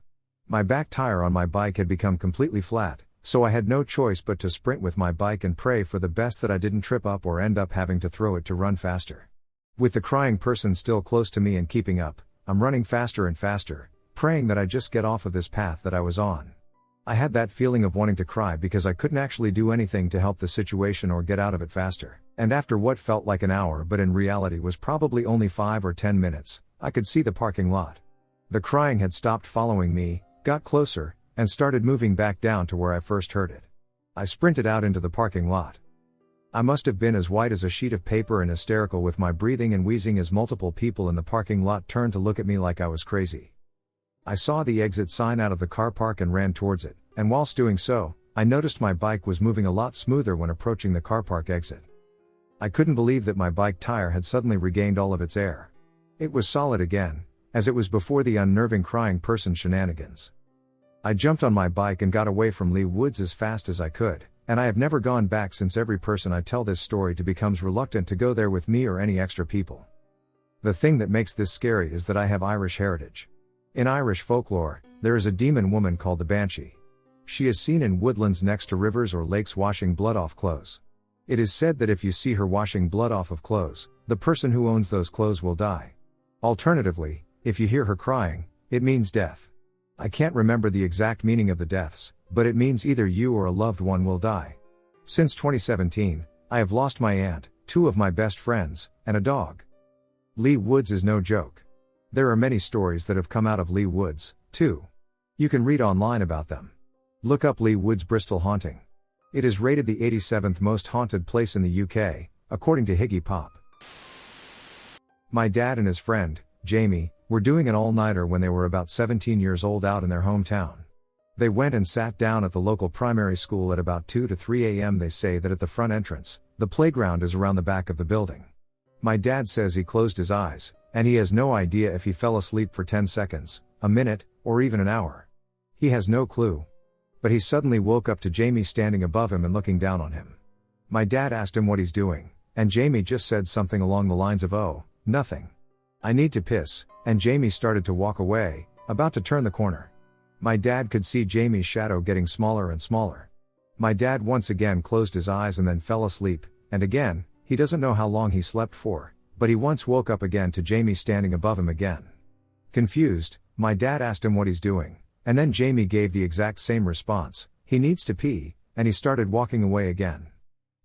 My back tire on my bike had become completely flat, so I had no choice but to sprint with my bike and pray for the best that I didn't trip up or end up having to throw it to run faster. With the crying person still close to me and keeping up, I'm running faster and faster, praying that I just get off of this path that I was on. I had that feeling of wanting to cry because I couldn't actually do anything to help the situation or get out of it faster. And after what felt like an hour but in reality was probably only 5 or 10 minutes, I could see the parking lot. The crying had stopped following me, got closer, and started moving back down to where I first heard it. I sprinted out into the parking lot. I must have been as white as a sheet of paper and hysterical with my breathing and wheezing as multiple people in the parking lot turned to look at me like I was crazy. I saw the exit sign out of the car park and ran towards it, and whilst doing so, I noticed my bike was moving a lot smoother when approaching the car park exit. I couldn't believe that my bike tire had suddenly regained all of its air. It was solid again, as it was before the unnerving crying person shenanigans. I jumped on my bike and got away from Lee Woods as fast as I could, and I have never gone back since. Every person I tell this story to becomes reluctant to go there with me or any extra people. The thing that makes this scary is that I have Irish heritage. In Irish folklore, there is a demon woman called the Banshee. She is seen in woodlands next to rivers or lakes washing blood off clothes. It is said that if you see her washing blood off of clothes, the person who owns those clothes will die. Alternatively, if you hear her crying, it means death. I can't remember the exact meaning of the deaths, but it means either you or a loved one will die. Since 2017, I have lost my aunt, 2 of my best friends, and a dog. Lee Woods is no joke. There are many stories that have come out of Lee Woods, too. You can read online about them. Look up Lee Woods Bristol haunting. It is rated the 87th most haunted place in the UK, according to Higgy Pop. My dad and his friend, Jamie, were doing an all-nighter when they were about 17 years old out in their hometown. They went and sat down at the local primary school at about 2 to 3 a.m. They say that at the front entrance, the playground is around the back of the building. My dad says he closed his eyes, and he has no idea if he fell asleep for 10 seconds, a minute, or even an hour. He has no clue. But he suddenly woke up to Jamie standing above him and looking down on him. My dad asked him what he's doing, and Jamie just said something along the lines of, "Oh, nothing. I need to piss," and Jamie started to walk away, about to turn the corner. My dad could see Jamie's shadow getting smaller and smaller. My dad once again closed his eyes and then fell asleep, and again, he doesn't know how long he slept for, but he once woke up again to Jamie standing above him again. Confused, my dad asked him what he's doing. And then Jamie gave the exact same response, "He needs to pee," and he started walking away again.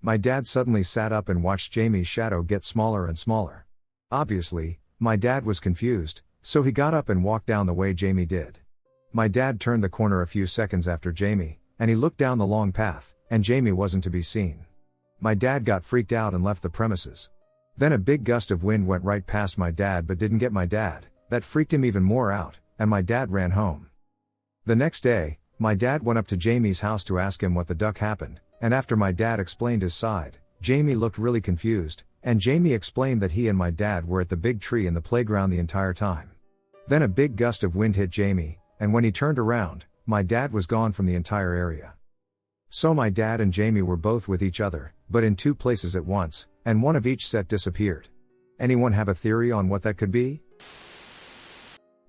My dad suddenly sat up and watched Jamie's shadow get smaller and smaller. Obviously, my dad was confused, So he got up and walked down the way Jamie did. My dad turned the corner a few seconds after Jamie, and he looked down the long path, and Jamie wasn't to be seen. My dad got freaked out and left the premises. Then a big gust of wind went right past my dad but didn't get my dad. That freaked him even more out, and my dad ran home. The next day, my dad went up to Jamie's house to ask him what the duck happened, and after my dad explained his side, Jamie looked really confused, and Jamie explained that he and my dad were at the big tree in the playground the entire time. Then a big gust of wind hit Jamie, and when he turned around, my dad was gone from the entire area. So my dad and Jamie were both with each other, but in two places at once, and one of each set disappeared. Anyone have a theory on what that could be?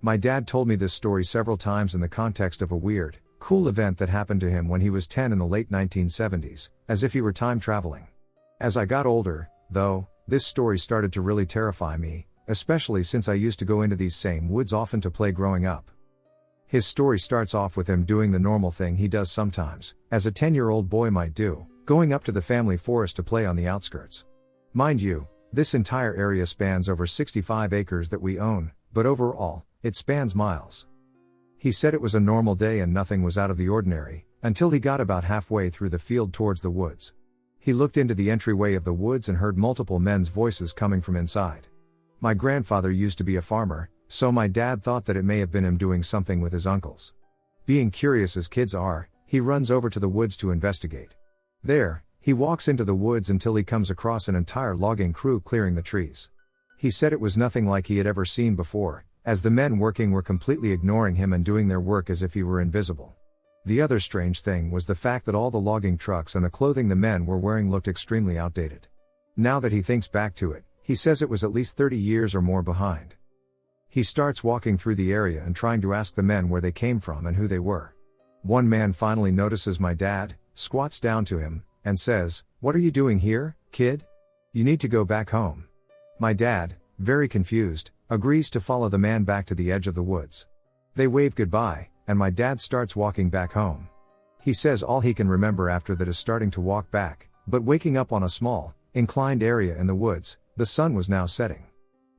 My dad told me this story several times in the context of a weird, cool event that happened to him when he was 10 in the late 1970s, as if he were time traveling. As I got older, though, this story started to really terrify me, especially since I used to go into these same woods often to play growing up. His story starts off with him doing the normal thing he does sometimes, as a 10-year-old boy might do, going up to the family forest to play on the outskirts. Mind you, this entire area spans over 65 acres that we own, but overall, it spans miles. He said it was a normal day and nothing was out of the ordinary, until he got about halfway through the field towards the woods. He looked into the entryway of the woods and heard multiple men's voices coming from inside. My grandfather used to be a farmer, so my dad thought that it may have been him doing something with his uncles. Being curious as kids are, he runs over to the woods to investigate. There, he walks into the woods until he comes across an entire logging crew clearing the trees. He said it was nothing like he had ever seen before, as the men working were completely ignoring him and doing their work as if he were invisible. The other strange thing was the fact that all the logging trucks and the clothing the men were wearing looked extremely outdated. Now that he thinks back to it, he says it was at least 30 years or more behind. He starts walking through the area and trying to ask the men where they came from and who they were. One man finally notices my dad, squats down to him, and says, "What are you doing here, kid? You need to go back home." My dad, very confused, agrees to follow the man back to the edge of the woods. They wave goodbye, and my dad starts walking back home. He says all he can remember after that is starting to walk back, but waking up on a small, inclined area in the woods. The sun was now setting.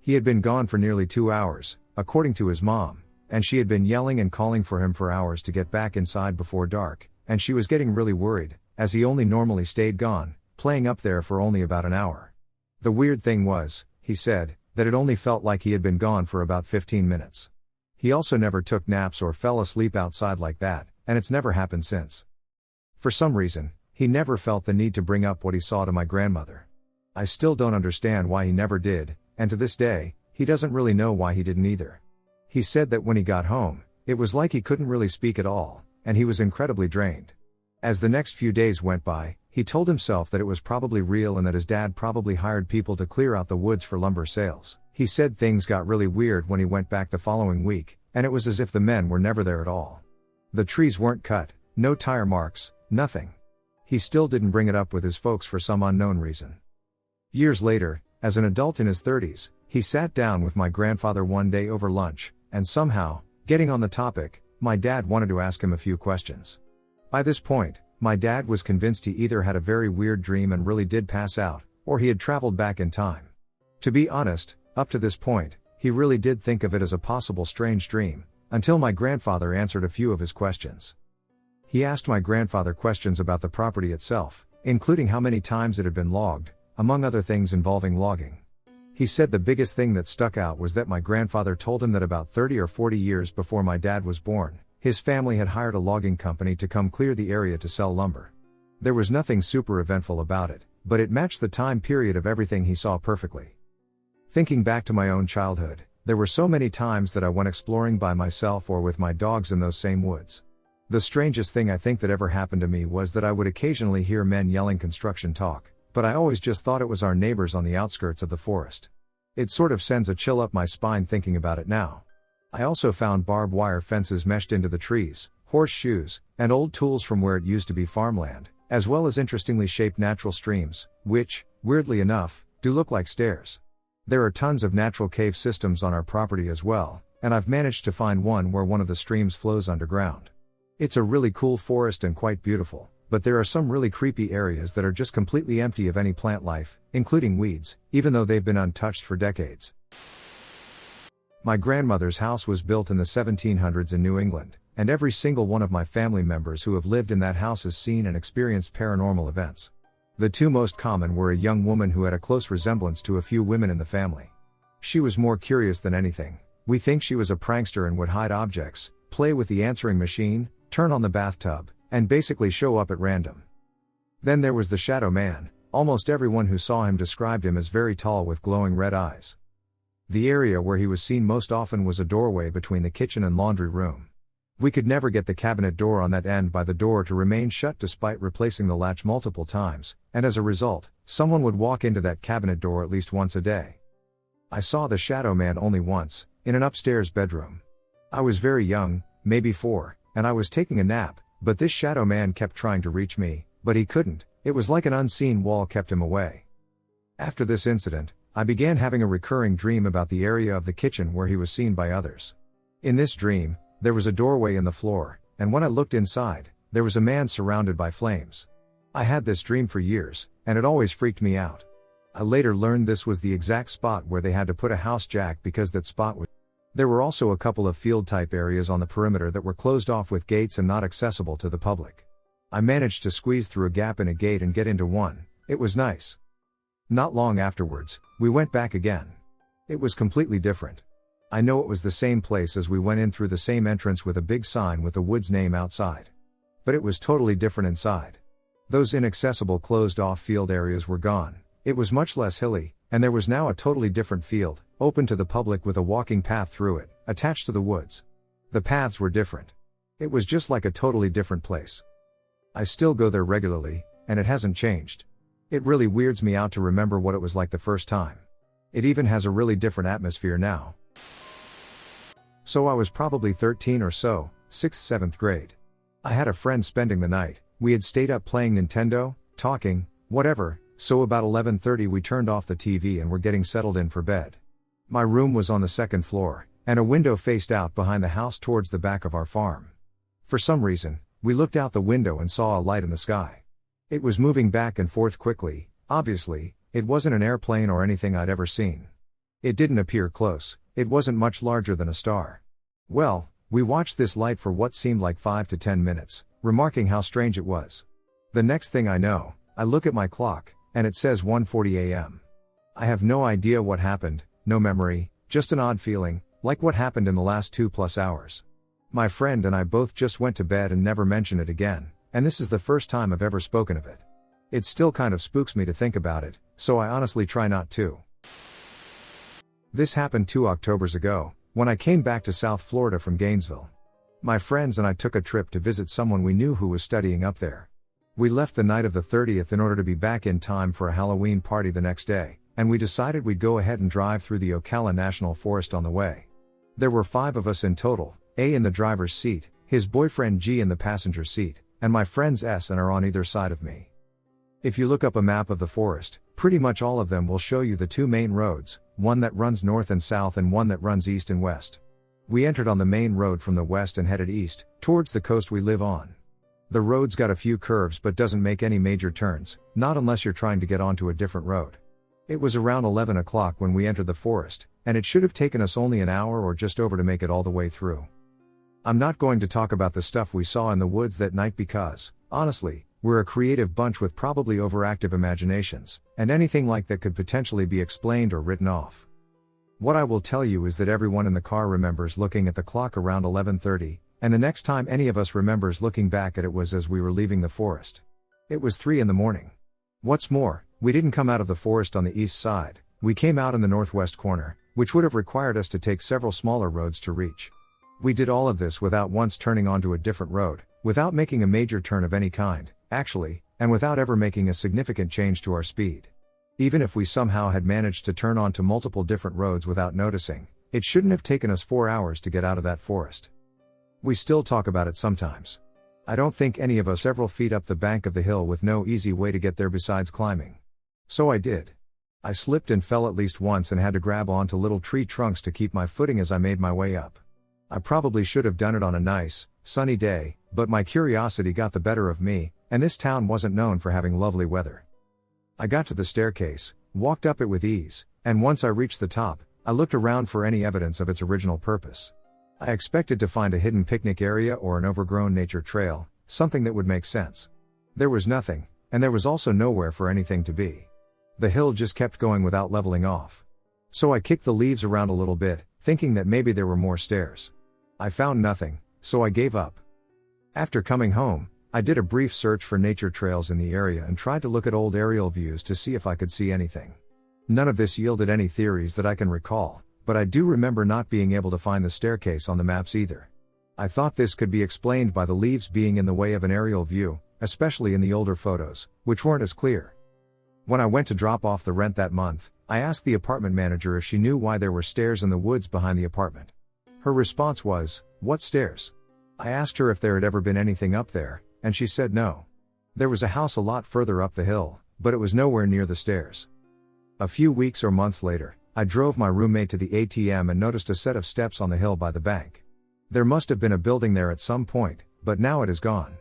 He had been gone for nearly 2 hours, according to his mom, and she had been yelling and calling for him for hours to get back inside before dark, and she was getting really worried, as he only normally stayed gone, playing up there for only about an hour. The weird thing was, he said, that it only felt like he had been gone for about 15 minutes. He also never took naps or fell asleep outside like that, and it's never happened since. For some reason, he never felt the need to bring up what he saw to my grandmother. I still don't understand why he never did, and to this day, he doesn't really know why he didn't either. He said that when he got home, it was like he couldn't really speak at all, and he was incredibly drained. As the next few days went by, he told himself that it was probably real and that his dad probably hired people to clear out the woods for lumber sales. He said things got really weird when he went back the following week, and it was as if the men were never there at all. The trees weren't cut, no tire marks, nothing. He still didn't bring it up with his folks for some unknown reason. Years later, as an adult in his 30s, he sat down with my grandfather one day over lunch, and somehow, getting on the topic, my dad wanted to ask him a few questions. By this point, my dad was convinced he either had a very weird dream and really did pass out, or he had traveled back in time. To be honest, up to this point, he really did think of it as a possible strange dream, until my grandfather answered a few of his questions. He asked my grandfather questions about the property itself, including how many times it had been logged, among other things involving logging. He said the biggest thing that stuck out was that my grandfather told him that about 30 or 40 years before my dad was born, his family had hired a logging company to come clear the area to sell lumber. There was nothing super eventful about it, but it matched the time period of everything he saw perfectly. Thinking back to my own childhood, there were so many times that I went exploring by myself or with my dogs in those same woods. The strangest thing I think that ever happened to me was that I would occasionally hear men yelling construction talk, but I always just thought it was our neighbors on the outskirts of the forest. It sort of sends a chill up my spine thinking about it now. I also found barbed wire fences meshed into the trees, horseshoes, and old tools from where it used to be farmland, as well as interestingly shaped natural streams, which, weirdly enough, do look like stairs. There are tons of natural cave systems on our property as well, and I've managed to find one where one of the streams flows underground. It's a really cool forest and quite beautiful, but there are some really creepy areas that are just completely empty of any plant life, including weeds, even though they've been untouched for decades. My grandmother's house was built in the 1700s in New England, and every single one of my family members who have lived in that house has seen and experienced paranormal events. The two most common were a young woman who had a close resemblance to a few women in the family. She was more curious than anything. We think she was a prankster and would hide objects, play with the answering machine, turn on the bathtub, and basically show up at random. Then there was the shadow man. Almost everyone who saw him described him as very tall with glowing red eyes. The area where he was seen most often was a doorway between the kitchen and laundry room. We could never get the cabinet door on that end by the door to remain shut despite replacing the latch multiple times, and as a result, someone would walk into that cabinet door at least once a day. I saw the shadow man only once, in an upstairs bedroom. I was very young, maybe 4, and I was taking a nap, but this shadow man kept trying to reach me, but he couldn't. It was like an unseen wall kept him away. After this incident, I began having a recurring dream about the area of the kitchen where he was seen by others. In this dream, there was a doorway in the floor, and when I looked inside, there was a man surrounded by flames. I had this dream for years, and it always freaked me out. I later learned this was the exact spot where they had to put a house jack because that spot was. There were also a couple of field-type areas on the perimeter that were closed off with gates and not accessible to the public. I managed to squeeze through a gap in a gate and get into one. It was nice. Not long afterwards, we went back again. It was completely different. I know it was the same place as we went in through the same entrance with a big sign with the Woods name outside. But it was totally different inside. Those inaccessible closed-off field areas were gone. It was much less hilly, and there was now a totally different field, open to the public with a walking path through it, attached to the woods. The paths were different. It was just like a totally different place. I still go there regularly, and it hasn't changed. It really weirds me out to remember what it was like the first time. It even has a really different atmosphere now. So I was probably 13 or so, 6th, 7th grade. I had a friend spending the night. We had stayed up playing Nintendo, talking, whatever, so about 11:30 we turned off the TV and were getting settled in for bed. My room was on the second floor, and a window faced out behind the house towards the back of our farm. For some reason, we looked out the window and saw a light in the sky. It was moving back and forth quickly. Obviously, it wasn't an airplane or anything I'd ever seen. It didn't appear close. It wasn't much larger than a star. Well, we watched this light for what seemed like 5 to 10 minutes, remarking how strange it was. The next thing I know, I look at my clock, and it says 1:40 a.m. I have no idea what happened, no memory, just an odd feeling, like what happened in the last 2+ hours. My friend and I both just went to bed and never mentioned it again, and this is the first time I've ever spoken of it. It still kind of spooks me to think about it, so I honestly try not to. This happened 2 Octobers ago, when I came back to South Florida from Gainesville. My friends and I took a trip to visit someone we knew who was studying up there. We left the night of the 30th in order to be back in time for a Halloween party the next day, and we decided we'd go ahead and drive through the Ocala National Forest on the way. There were 5 of us in total, A in the driver's seat, his boyfriend G in the passenger seat, and my friends S and R on either side of me. If you look up a map of the forest, pretty much all of them will show you the 2 main roads, one that runs north and south and one that runs east and west. We entered on the main road from the west and headed east, towards the coast we live on. The road's got a few curves but doesn't make any major turns, not unless you're trying to get onto a different road. It was around 11 o'clock when we entered the forest, and it should have taken us only an hour or just over to make it all the way through. I'm not going to talk about the stuff we saw in the woods that night because, honestly, we're a creative bunch with probably overactive imaginations, and anything like that could potentially be explained or written off. What I will tell you is that everyone in the car remembers looking at the clock around 11:30, and the next time any of us remembers looking back at it was as we were leaving the forest. It was 3 in the morning. What's more, we didn't come out of the forest on the east side, we came out in the northwest corner, which would have required us to take several smaller roads to reach. We did all of this without once turning onto a different road, without making a major turn of any kind, actually, and without ever making a significant change to our speed. Even if we somehow had managed to turn onto multiple different roads without noticing, it shouldn't have taken us 4 hours to get out of that forest. We still talk about it sometimes. I don't think any of us several feet up the bank of the hill with no easy way to get there besides climbing. So I did. I slipped and fell at least once and had to grab onto little tree trunks to keep my footing as I made my way up. I probably should have done it on a nice, sunny day, but my curiosity got the better of me, and this town wasn't known for having lovely weather. I got to the staircase, walked up it with ease, and once I reached the top, I looked around for any evidence of its original purpose. I expected to find a hidden picnic area or an overgrown nature trail, something that would make sense. There was nothing, and there was also nowhere for anything to be. The hill just kept going without leveling off. So I kicked the leaves around a little bit, thinking that maybe there were more stairs. I found nothing, so I gave up. After coming home, I did a brief search for nature trails in the area and tried to look at old aerial views to see if I could see anything. None of this yielded any theories that I can recall, but I do remember not being able to find the staircase on the maps either. I thought this could be explained by the leaves being in the way of an aerial view, especially in the older photos, which weren't as clear. When I went to drop off the rent that month, I asked the apartment manager if she knew why there were stairs in the woods behind the apartment. Her response was, "What stairs?" I asked her if there had ever been anything up there, and she said no. There was a house a lot further up the hill, but it was nowhere near the stairs. A few weeks or months later, I drove my roommate to the ATM and noticed a set of steps on the hill by the bank. There must have been a building there at some point, but now it is gone.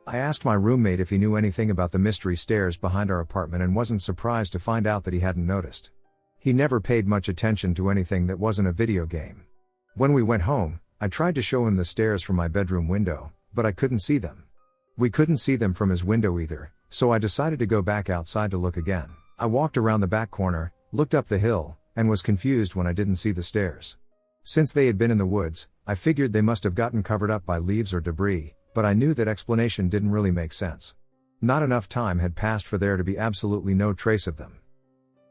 I asked my roommate if he knew anything about the mystery stairs behind our apartment and wasn't surprised to find out that he hadn't noticed. He never paid much attention to anything that wasn't a video game. When we went home, I tried to show him the stairs from my bedroom window, but I couldn't see them. We couldn't see them from his window either, so I decided to go back outside to look again. I walked around the back corner, looked up the hill, and was confused when I didn't see the stairs. Since they had been in the woods, I figured they must have gotten covered up by leaves or debris, but I knew that explanation didn't really make sense. Not enough time had passed for there to be absolutely no trace of them.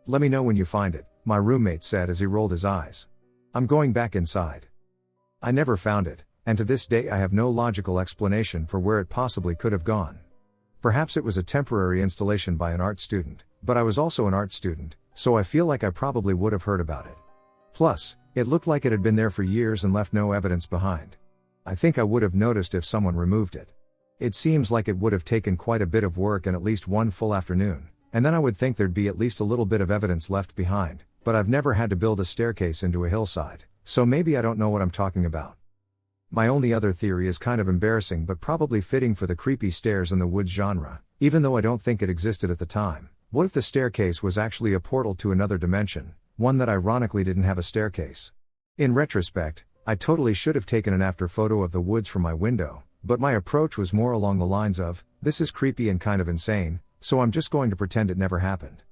"Let me know when you find it," my roommate said as he rolled his eyes. "I'm going back inside." I never found it, and to this day I have no logical explanation for where it possibly could have gone. Perhaps it was a temporary installation by an art student, but I was also an art student, so I feel like I probably would have heard about it. Plus, it looked like it had been there for years and left no evidence behind. I think I would have noticed if someone removed it. It seems like it would have taken quite a bit of work and at least one full afternoon, and then I would think there'd be at least a little bit of evidence left behind, but I've never had to build a staircase into a hillside, so maybe I don't know what I'm talking about. My only other theory is kind of embarrassing but probably fitting for the creepy stairs in the woods genre, even though I don't think it existed at the time. What if the staircase was actually a portal to another dimension, one that ironically didn't have a staircase? In retrospect, I totally should have taken an after photo of the woods from my window, but my approach was more along the lines of, this is creepy and kind of insane, so I'm just going to pretend it never happened.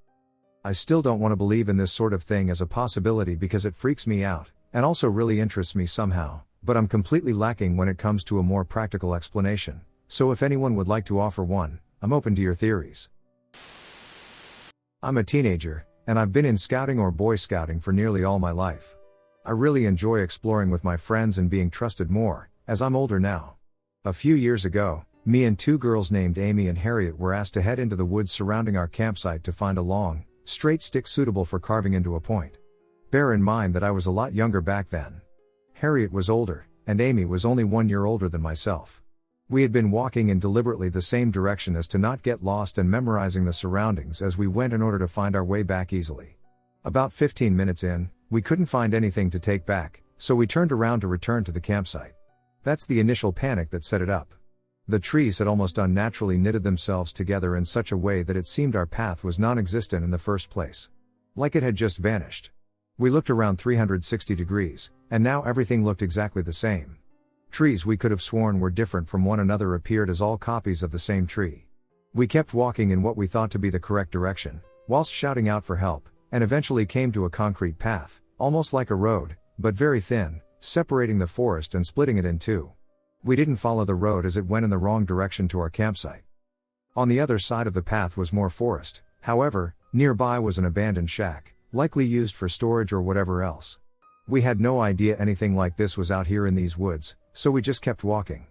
I still don't want to believe in this sort of thing as a possibility because it freaks me out, and also really interests me somehow, but I'm completely lacking when it comes to a more practical explanation, so if anyone would like to offer one, I'm open to your theories. I'm a teenager, and I've been in scouting or Boy Scouting for nearly all my life. I really enjoy exploring with my friends and being trusted more, as I'm older now. A few years ago, me and two girls named Amy and Harriet were asked to head into the woods surrounding our campsite to find a long, straight stick suitable for carving into a point. Bear in mind that I was a lot younger back then. Harriet was older, and Amy was only 1 year older than myself. We had been walking in deliberately the same direction as to not get lost and memorizing the surroundings as we went in order to find our way back easily. About 15 minutes in, we couldn't find anything to take back, so we turned around to return to the campsite. That's the initial panic that set it up. The trees had almost unnaturally knitted themselves together in such a way that it seemed our path was non-existent in the first place. Like it had just vanished. We looked around 360 degrees, and now everything looked exactly the same. Trees we could have sworn were different from one another appeared as all copies of the same tree. We kept walking in what we thought to be the correct direction, whilst shouting out for help, and eventually came to a concrete path, almost like a road, but very thin, separating the forest and splitting it in two. We didn't follow the road as it went in the wrong direction to our campsite. On the other side of the path was more forest, however, nearby was an abandoned shack, likely used for storage or whatever else. We had no idea anything like this was out here in these woods, so we just kept walking.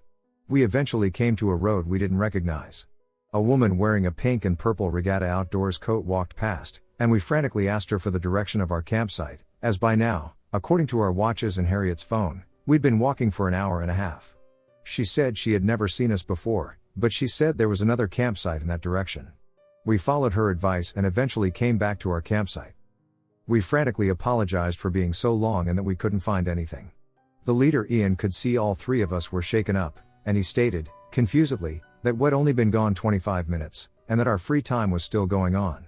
We eventually came to a road we didn't recognize. A woman wearing a pink and purple regatta outdoors coat walked past, and we frantically asked her for the direction of our campsite, as by now, according to our watches and Harriet's phone, we'd been walking for an hour and a half. She said she had never seen us before, but she said there was another campsite in that direction. We followed her advice and eventually came back to our campsite. We frantically apologized for being so long and that we couldn't find anything. The leader Ian could see all three of us were shaken up, and he stated, confusedly, that we'd only been gone 25 minutes, and that our free time was still going on.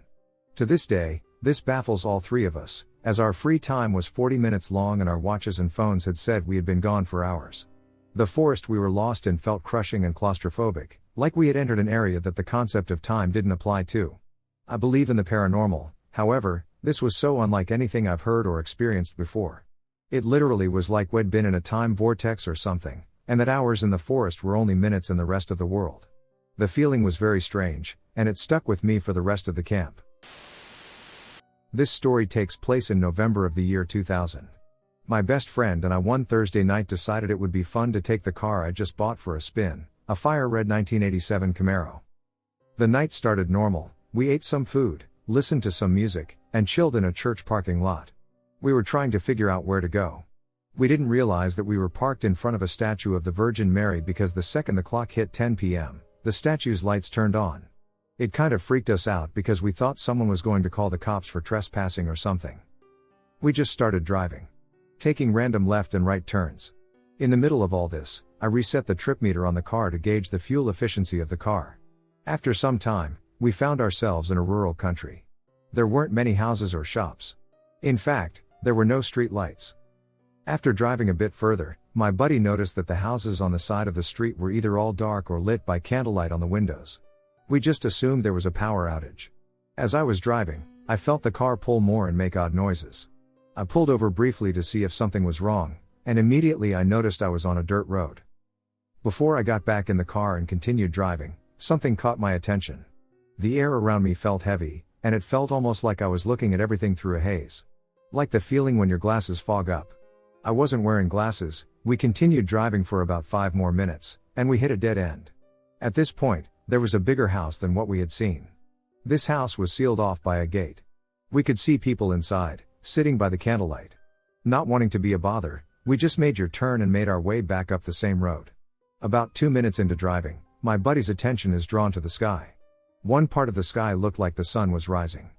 To this day, this baffles all three of us, as our free time was 40 minutes long and our watches and phones had said we had been gone for hours. The forest we were lost in felt crushing and claustrophobic, like we had entered an area that the concept of time didn't apply to. I believe in the paranormal, however, this was so unlike anything I've heard or experienced before. It literally was like we'd been in a time vortex or something, and that hours in the forest were only minutes in the rest of the world. The feeling was very strange, and it stuck with me for the rest of the camp. This story takes place in November of the year 2000. My best friend and I one Thursday night decided it would be fun to take the car I just bought for a spin, a fire red 1987 Camaro. The night started normal, we ate some food, listened to some music, and chilled in a church parking lot. We were trying to figure out where to go. We didn't realize that we were parked in front of a statue of the Virgin Mary because the second the clock hit 10 p.m., the statue's lights turned on. It kind of freaked us out because we thought someone was going to call the cops for trespassing or something. We just started driving, taking random left and right turns. In the middle of all this, I reset the trip meter on the car to gauge the fuel efficiency of the car. After some time, we found ourselves in a rural country. There weren't many houses or shops. In fact, there were no street lights. After driving a bit further, my buddy noticed that the houses on the side of the street were either all dark or lit by candlelight on the windows. We just assumed there was a power outage. As I was driving, I felt the car pull more and make odd noises. I pulled over briefly to see if something was wrong, and immediately I noticed I was on a dirt road. Before I got back in the car and continued driving, something caught my attention. The air around me felt heavy, and it felt almost like I was looking at everything through a haze. Like the feeling when your glasses fog up. I wasn't wearing glasses. We continued driving for about 5 more minutes, and we hit a dead end. At this point, there was a bigger house than what we had seen. This house was sealed off by a gate. We could see people inside, sitting by the candlelight. Not wanting to be a bother, we just made your turn and made our way back up the same road. About 2 minutes into driving, my buddy's attention is drawn to the sky. One part of the sky looked like the sun was rising.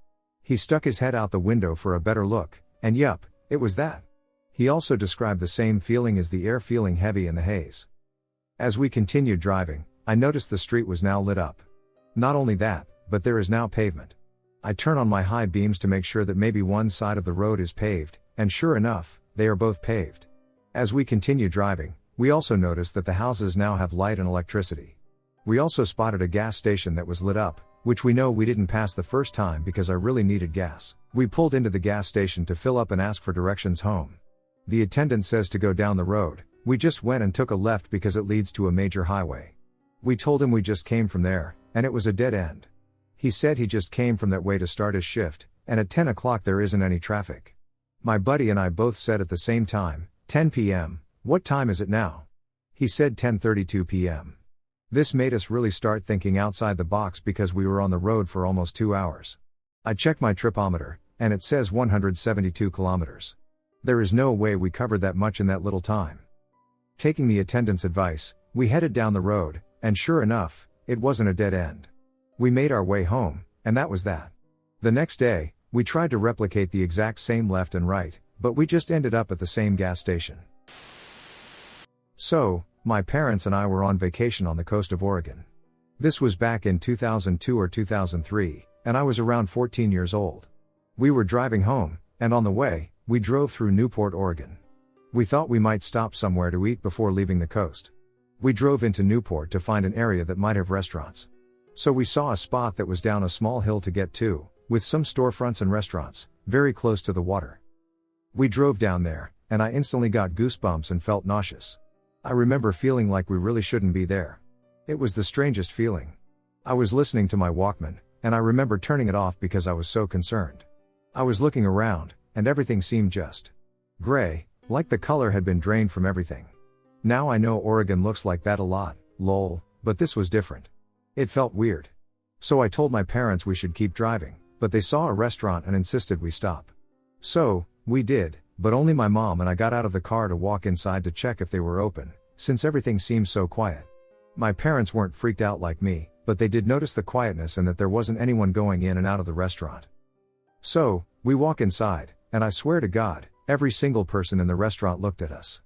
He stuck his head out the window for a better look, and yup, it was that. He also described the same feeling as the air feeling heavy in the haze. As we continued driving, I noticed the street was now lit up. Not only that, but there is now pavement. I turn on my high beams to make sure that maybe one side of the road is paved, and sure enough, they are both paved. As we continue driving, we also noticed that the houses now have light and electricity. We also spotted a gas station that was lit up, which we know we didn't pass the first time because I really needed gas. We pulled into the gas station to fill up and ask for directions home. The attendant says to go down the road. We just went and took a left because it leads to a major highway. We told him we just came from there, and it was a dead end. He said he just came from that way to start his shift, and at 10 o'clock there isn't any traffic. My buddy and I both said at the same time, 10 p.m., what time is it now? He said 10:32 p.m. This made us really start thinking outside the box because we were on the road for almost 2 hours. I checked my tripometer, and it says 172 kilometers. There is no way we covered that much in that little time. Taking the attendant's advice, we headed down the road, and sure enough, it wasn't a dead end. We made our way home, and that was that. The next day, we tried to replicate the exact same left and right, but we just ended up at the same gas station. So, my parents and I were on vacation on the coast of Oregon. This was back in 2002 or 2003, and I was around 14 years old. We were driving home, and on the way, we drove through Newport, Oregon. We thought we might stop somewhere to eat before leaving the coast. We drove into Newport to find an area that might have restaurants. So we saw a spot that was down a small hill to get to, with some storefronts and restaurants, very close to the water. We drove down there, and I instantly got goosebumps and felt nauseous. I remember feeling like we really shouldn't be there. It was the strangest feeling. I was listening to my Walkman, and I remember turning it off because I was so concerned. I was looking around, and everything seemed just gray, like the color had been drained from everything. Now I know Oregon looks like that a lot, lol, but this was different. It felt weird. So I told my parents we should keep driving, but they saw a restaurant and insisted we stop. So, we did, but only my mom and I got out of the car to walk inside to check if they were open, since everything seemed so quiet. My parents weren't freaked out like me, but they did notice the quietness and that there wasn't anyone going in and out of the restaurant. So, we walk inside, and I swear to God, every single person in the restaurant looked at us.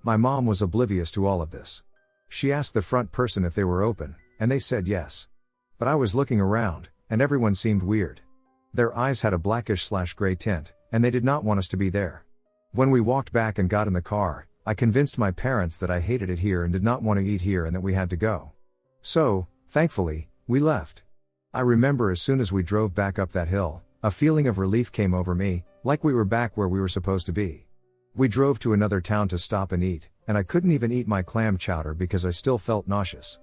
My mom was oblivious to all of this. She asked the front person if they were open, and they said yes. But I was looking around, and everyone seemed weird. Their eyes had a blackish/gray tint, and they did not want us to be there. When we walked back and got in the car, I convinced my parents that I hated it here and did not want to eat here and that we had to go. So, thankfully, we left. I remember as soon as we drove back up that hill, a feeling of relief came over me, like we were back where we were supposed to be. We drove to another town to stop and eat, and I couldn't even eat my clam chowder because I still felt nauseous.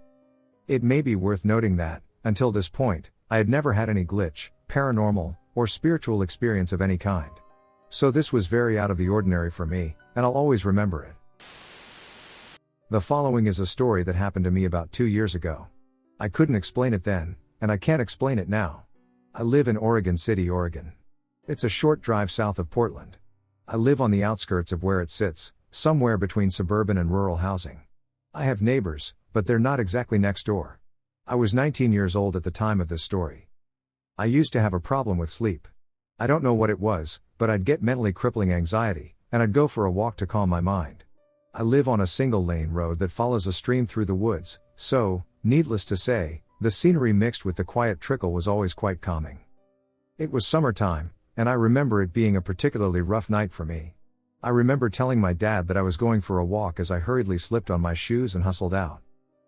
It may be worth noting that, until this point, I had never had any glitch, paranormal, or spiritual experience of any kind. So this was very out of the ordinary for me, and I'll always remember it. The following is a story that happened to me about 2 years ago. I couldn't explain it then, and I can't explain it now. I live in Oregon City, Oregon. It's a short drive south of Portland. I live on the outskirts of where it sits, somewhere between suburban and rural housing. I have neighbors, but they're not exactly next door. I was 19 years old at the time of this story. I used to have a problem with sleep. I don't know what it was, but I'd get mentally crippling anxiety, and I'd go for a walk to calm my mind. I live on a single-lane road that follows a stream through the woods, so, needless to say, the scenery mixed with the quiet trickle was always quite calming. It was summertime, and I remember it being a particularly rough night for me. I remember telling my dad that I was going for a walk as I hurriedly slipped on my shoes and hustled out.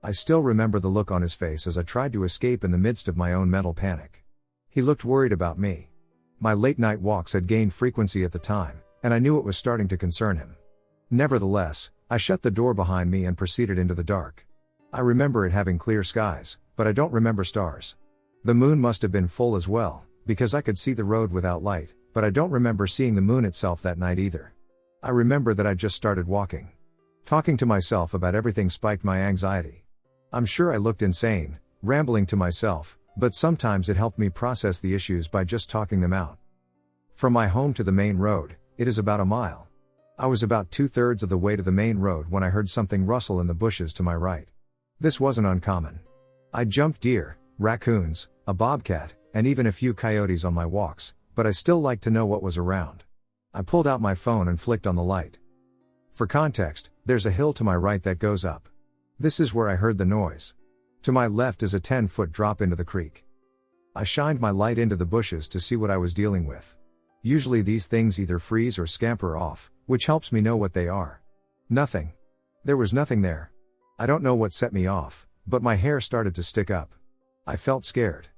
I still remember the look on his face as I tried to escape in the midst of my own mental panic. He looked worried about me. My late-night walks had gained frequency at the time, and I knew it was starting to concern him. Nevertheless, I shut the door behind me and proceeded into the dark. I remember it having clear skies, but I don't remember stars. The moon must have been full as well, because I could see the road without light, but I don't remember seeing the moon itself that night either. I remember that I just started walking. Talking to myself about everything spiked my anxiety. I'm sure I looked insane, rambling to myself, but sometimes it helped me process the issues by just talking them out. From my home to the main road, it is about a mile. I was about 2/3 of the way to the main road when I heard something rustle in the bushes to my right. This wasn't uncommon. I jumped deer, raccoons, a bobcat, and even a few coyotes on my walks, but I still liked to know what was around. I pulled out my phone and flicked on the light. For context, there's a hill to my right that goes up. This is where I heard the noise. To my left is a 10-foot drop into the creek. I shined my light into the bushes to see what I was dealing with. Usually these things either freeze or scamper off, which helps me know what they are. Nothing. There was nothing there. I don't know what set me off, but my hair started to stick up. I felt scared.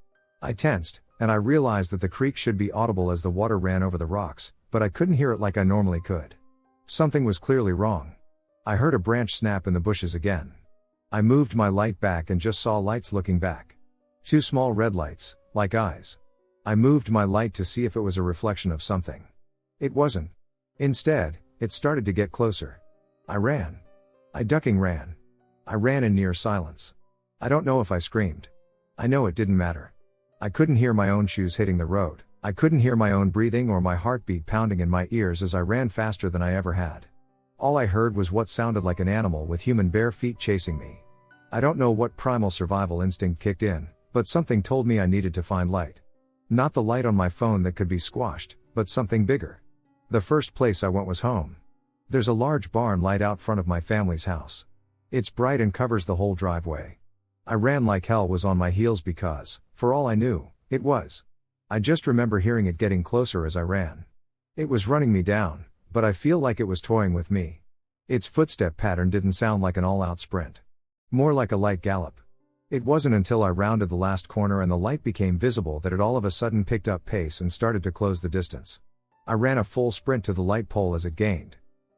I tensed, and I realized that the creek should be audible as the water ran over the rocks, but I couldn't hear it like I normally could. Something was clearly wrong. I heard a branch snap in the bushes again. I moved my light back and just saw lights looking back. 2 small red lights, like eyes. I moved my light to see if it was a reflection of something. It wasn't. Instead, it started to get closer. I ran. I ducking ran. I ran in near silence. I don't know if I screamed. I know it didn't matter. I couldn't hear my own shoes hitting the road. I couldn't hear my own breathing or my heartbeat pounding in my ears as I ran faster than I ever had. All I heard was what sounded like an animal with human bare feet chasing me. I don't know what primal survival instinct kicked in, but something told me I needed to find light. Not the light on my phone that could be squashed, but something bigger. The first place I went was home. There's a large barn light out front of my family's house. It's bright and covers the whole driveway. I ran like hell was on my heels because, for all I knew, it was. I just remember hearing it getting closer as I ran. It was running me down, but I feel like it was toying with me. Its footstep pattern didn't sound like an all-out sprint. More like a light gallop. It wasn't until I rounded the last corner and the light became visible that it all of a sudden picked up pace and started to close the distance. I ran a full sprint to the light pole as it gained.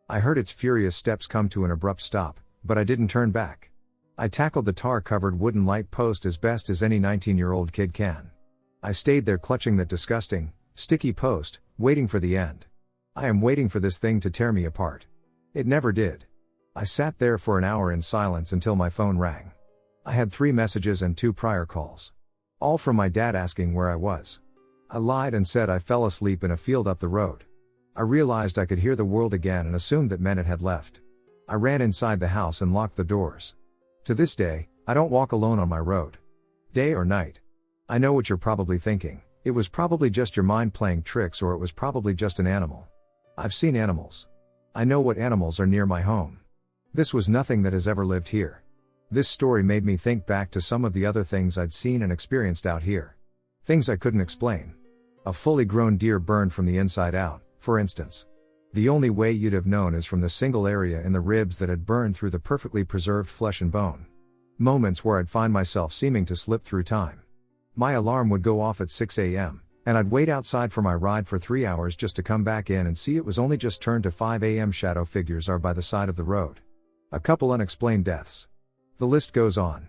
I heard its furious steps come to an abrupt stop, but I didn't turn back. I tackled the tar-covered wooden light post as best as any 19-year-old kid can. I stayed there clutching that disgusting, sticky post, waiting for the end. I am waiting for this thing to tear me apart. It never did. I sat there for an hour in silence until my phone rang. I had 3 messages and 2 prior calls. All from my dad asking where I was. I lied and said I fell asleep in a field up the road. I realized I could hear the world again and assumed that meant it had left. I ran inside the house and locked the doors. To this day, I don't walk alone on my road. Day or night. I know what you're probably thinking. It was probably just your mind playing tricks, or it was probably just an animal. I've seen animals. I know what animals are near my home. This was nothing that has ever lived here. This story made me think back to some of the other things I'd seen and experienced out here. Things I couldn't explain. A fully grown deer burned from the inside out, for instance. The only way you'd have known is from the single area in the ribs that had burned through the perfectly preserved flesh and bone. Moments where I'd find myself seeming to slip through time. My alarm would go off at 6 a.m., and I'd wait outside for my ride for 3 hours just to come back in and see it was only just turned to 5 a.m. Shadow figures are by the side of the road. A couple unexplained deaths. The list goes on.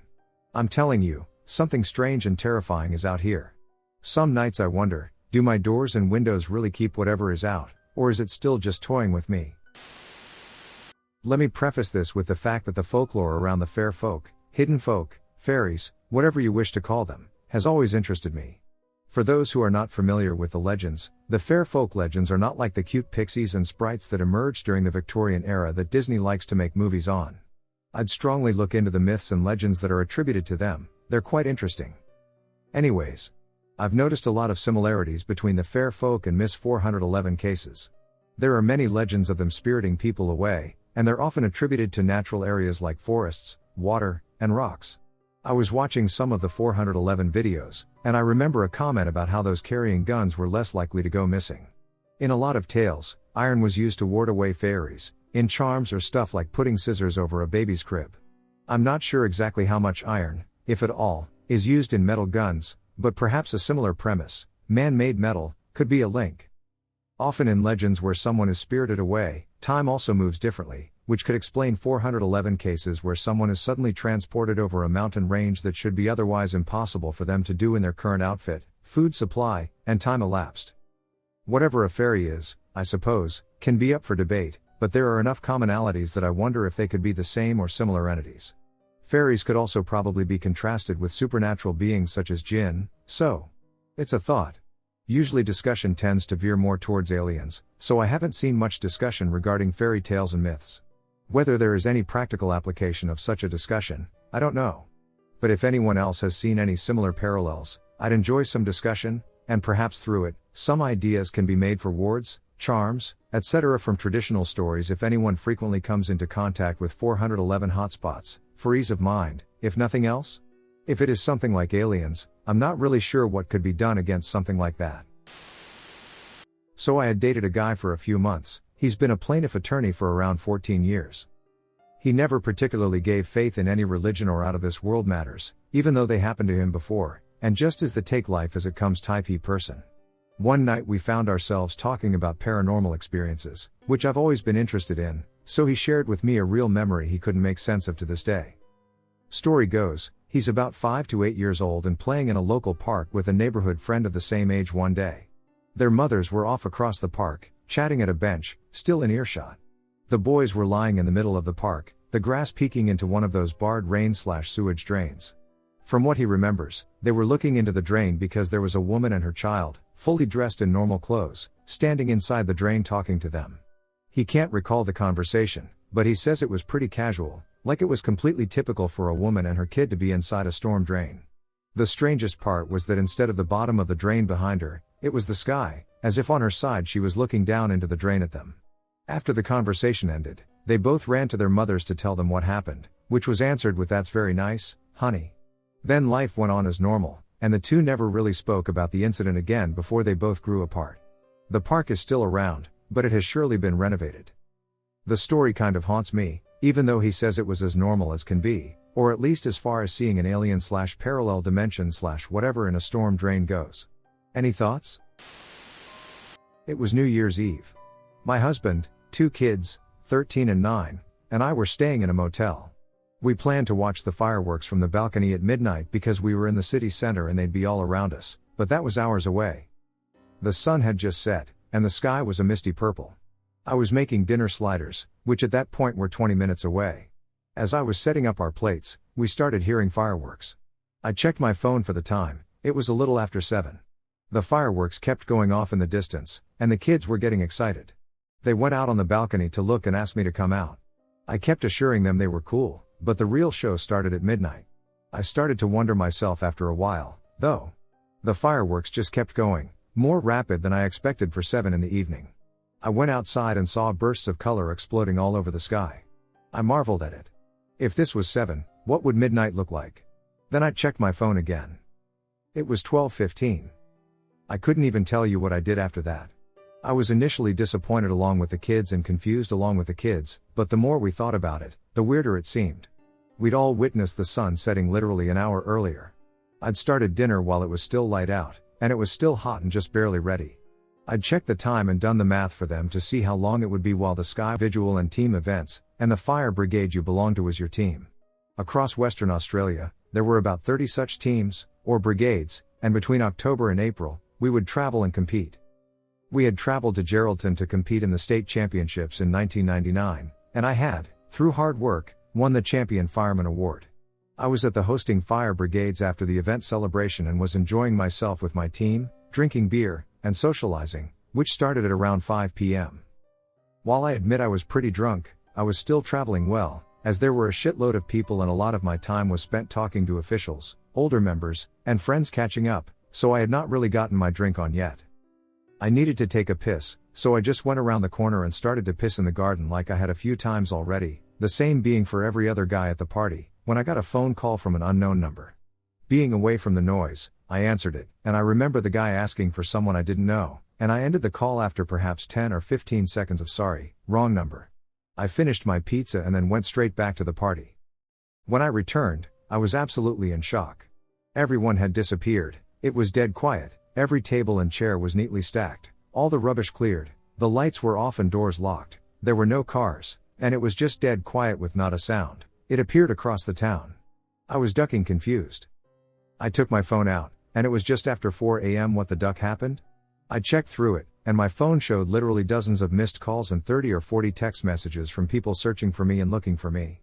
I'm telling you, something strange and terrifying is out here. Some nights I wonder, do my doors and windows really keep whatever is out, or is it still just toying with me? Let me preface this with the fact that the folklore around the fair folk, hidden folk, fairies, whatever you wish to call them, has always interested me. For those who are not familiar with the legends, the fair folk legends are not like the cute pixies and sprites that emerged during the Victorian era that Disney likes to make movies on. I'd strongly look into the myths and legends that are attributed to them, they're quite interesting. Anyways, I've noticed a lot of similarities between the fair folk and Miss 411 cases. There are many legends of them spiriting people away, and they're often attributed to natural areas like forests, water, and rocks. I was watching some of the 411 videos, and I remember a comment about how those carrying guns were less likely to go missing. In a lot of tales, iron was used to ward away fairies, in charms or stuff like putting scissors over a baby's crib. I'm not sure exactly how much iron, if at all, is used in metal guns, but perhaps a similar premise, man-made metal, could be a link. Often in legends where someone is spirited away, time also moves differently, which could explain 411 cases where someone is suddenly transported over a mountain range that should be otherwise impossible for them to do in their current outfit, food supply, and time elapsed. Whatever a fairy is, I suppose, can be up for debate, but there are enough commonalities that I wonder if they could be the same or similar entities. Fairies could also probably be contrasted with supernatural beings such as jinn, so it's a thought. Usually discussion tends to veer more towards aliens, so I haven't seen much discussion regarding fairy tales and myths. Whether there is any practical application of such a discussion, I don't know. But if anyone else has seen any similar parallels, I'd enjoy some discussion, and perhaps through it, some ideas can be made for wards, charms, etc. from traditional stories if anyone frequently comes into contact with 411 hotspots, for ease of mind, if nothing else. If it is something like aliens, I'm not really sure what could be done against something like that. So I had dated a guy for a few months. He's been a plaintiff attorney for around 14 years. He never particularly gave faith in any religion or out-of-this-world matters, even though they happened to him before, and just is the take life as it comes type he person. One night we found ourselves talking about paranormal experiences, which I've always been interested in, so he shared with me a real memory he couldn't make sense of to this day. Story goes, he's about 5 to 8 years old and playing in a local park with a neighborhood friend of the same age one day. Their mothers were off across the park, chatting at a bench, still in earshot. The boys were lying in the middle of the park, the grass peeking into one of those barred rain/sewage drains. From what he remembers, they were looking into the drain because there was a woman and her child, fully dressed in normal clothes, standing inside the drain talking to them. He can't recall the conversation, but he says it was pretty casual, like it was completely typical for a woman and her kid to be inside a storm drain. The strangest part was that instead of the bottom of the drain behind her, it was the sky, as if on her side she was looking down into the drain at them. After the conversation ended, they both ran to their mothers to tell them what happened, which was answered with "That's very nice, honey." Then life went on as normal, and the two never really spoke about the incident again before they both grew apart. The park is still around, but it has surely been renovated. The story kind of haunts me, even though he says it was as normal as can be, or at least as far as seeing an alien/parallel dimension/whatever in a storm drain goes. Any thoughts? It was New Year's Eve. My husband, 2 kids, 13 and 9, and I were staying in a motel. We planned to watch the fireworks from the balcony at midnight because we were in the city center and they'd be all around us, but that was hours away. The sun had just set, and the sky was a misty purple. I was making dinner sliders, which at that point were 20 minutes away. As I was setting up our plates, we started hearing fireworks. I checked my phone for the time, it was a little after 7. The fireworks kept going off in the distance, and the kids were getting excited. They went out on the balcony to look and asked me to come out. I kept assuring them they were cool, but the real show started at midnight. I started to wonder myself after a while, though. The fireworks just kept going, more rapid than I expected for 7 in the evening. I went outside and saw bursts of color exploding all over the sky. I marveled at it. If this was 7, what would midnight look like? Then I checked my phone again. It was 12:15. I couldn't even tell you what I did after that. I was initially disappointed along with the kids and confused along with the kids, but the more we thought about it, the weirder it seemed. We'd all witnessed the sun setting literally an hour earlier. I'd started dinner while it was still light out, and it was still hot and just barely ready. I'd checked the time and done the math for them to see how long it would be while the sky visual and team events, and the fire brigade you belong to was your team. Across Western Australia, there were about 30 such teams, or brigades, and between October and April, we would travel and compete. We had traveled to Geraldton to compete in the state championships in 1999, and I had, through hard work, won the Champion Fireman Award. I was at the hosting fire brigades after the event celebration and was enjoying myself with my team, drinking beer, and socializing, which started at around 5 p.m. While I admit I was pretty drunk, I was still traveling well, as there were a shitload of people and a lot of my time was spent talking to officials, older members, and friends catching up, so I had not really gotten my drink on yet. I needed to take a piss, so I just went around the corner and started to piss in the garden like I had a few times already, the same being for every other guy at the party, when I got a phone call from an unknown number. Being away from the noise, I answered it, and I remember the guy asking for someone I didn't know, and I ended the call after perhaps 10 or 15 seconds of sorry, wrong number. I finished my pizza and then went straight back to the party. When I returned, I was absolutely in shock. Everyone had disappeared, it was dead quiet, every table and chair was neatly stacked, all the rubbish cleared, the lights were off and doors locked, there were no cars, and it was just dead quiet with not a sound. It appeared across the town. I was ducking confused. I took my phone out, and it was just after 4 a.m. What the duck happened? I checked through it, and my phone showed literally dozens of missed calls and 30 or 40 text messages from people searching for me and looking for me.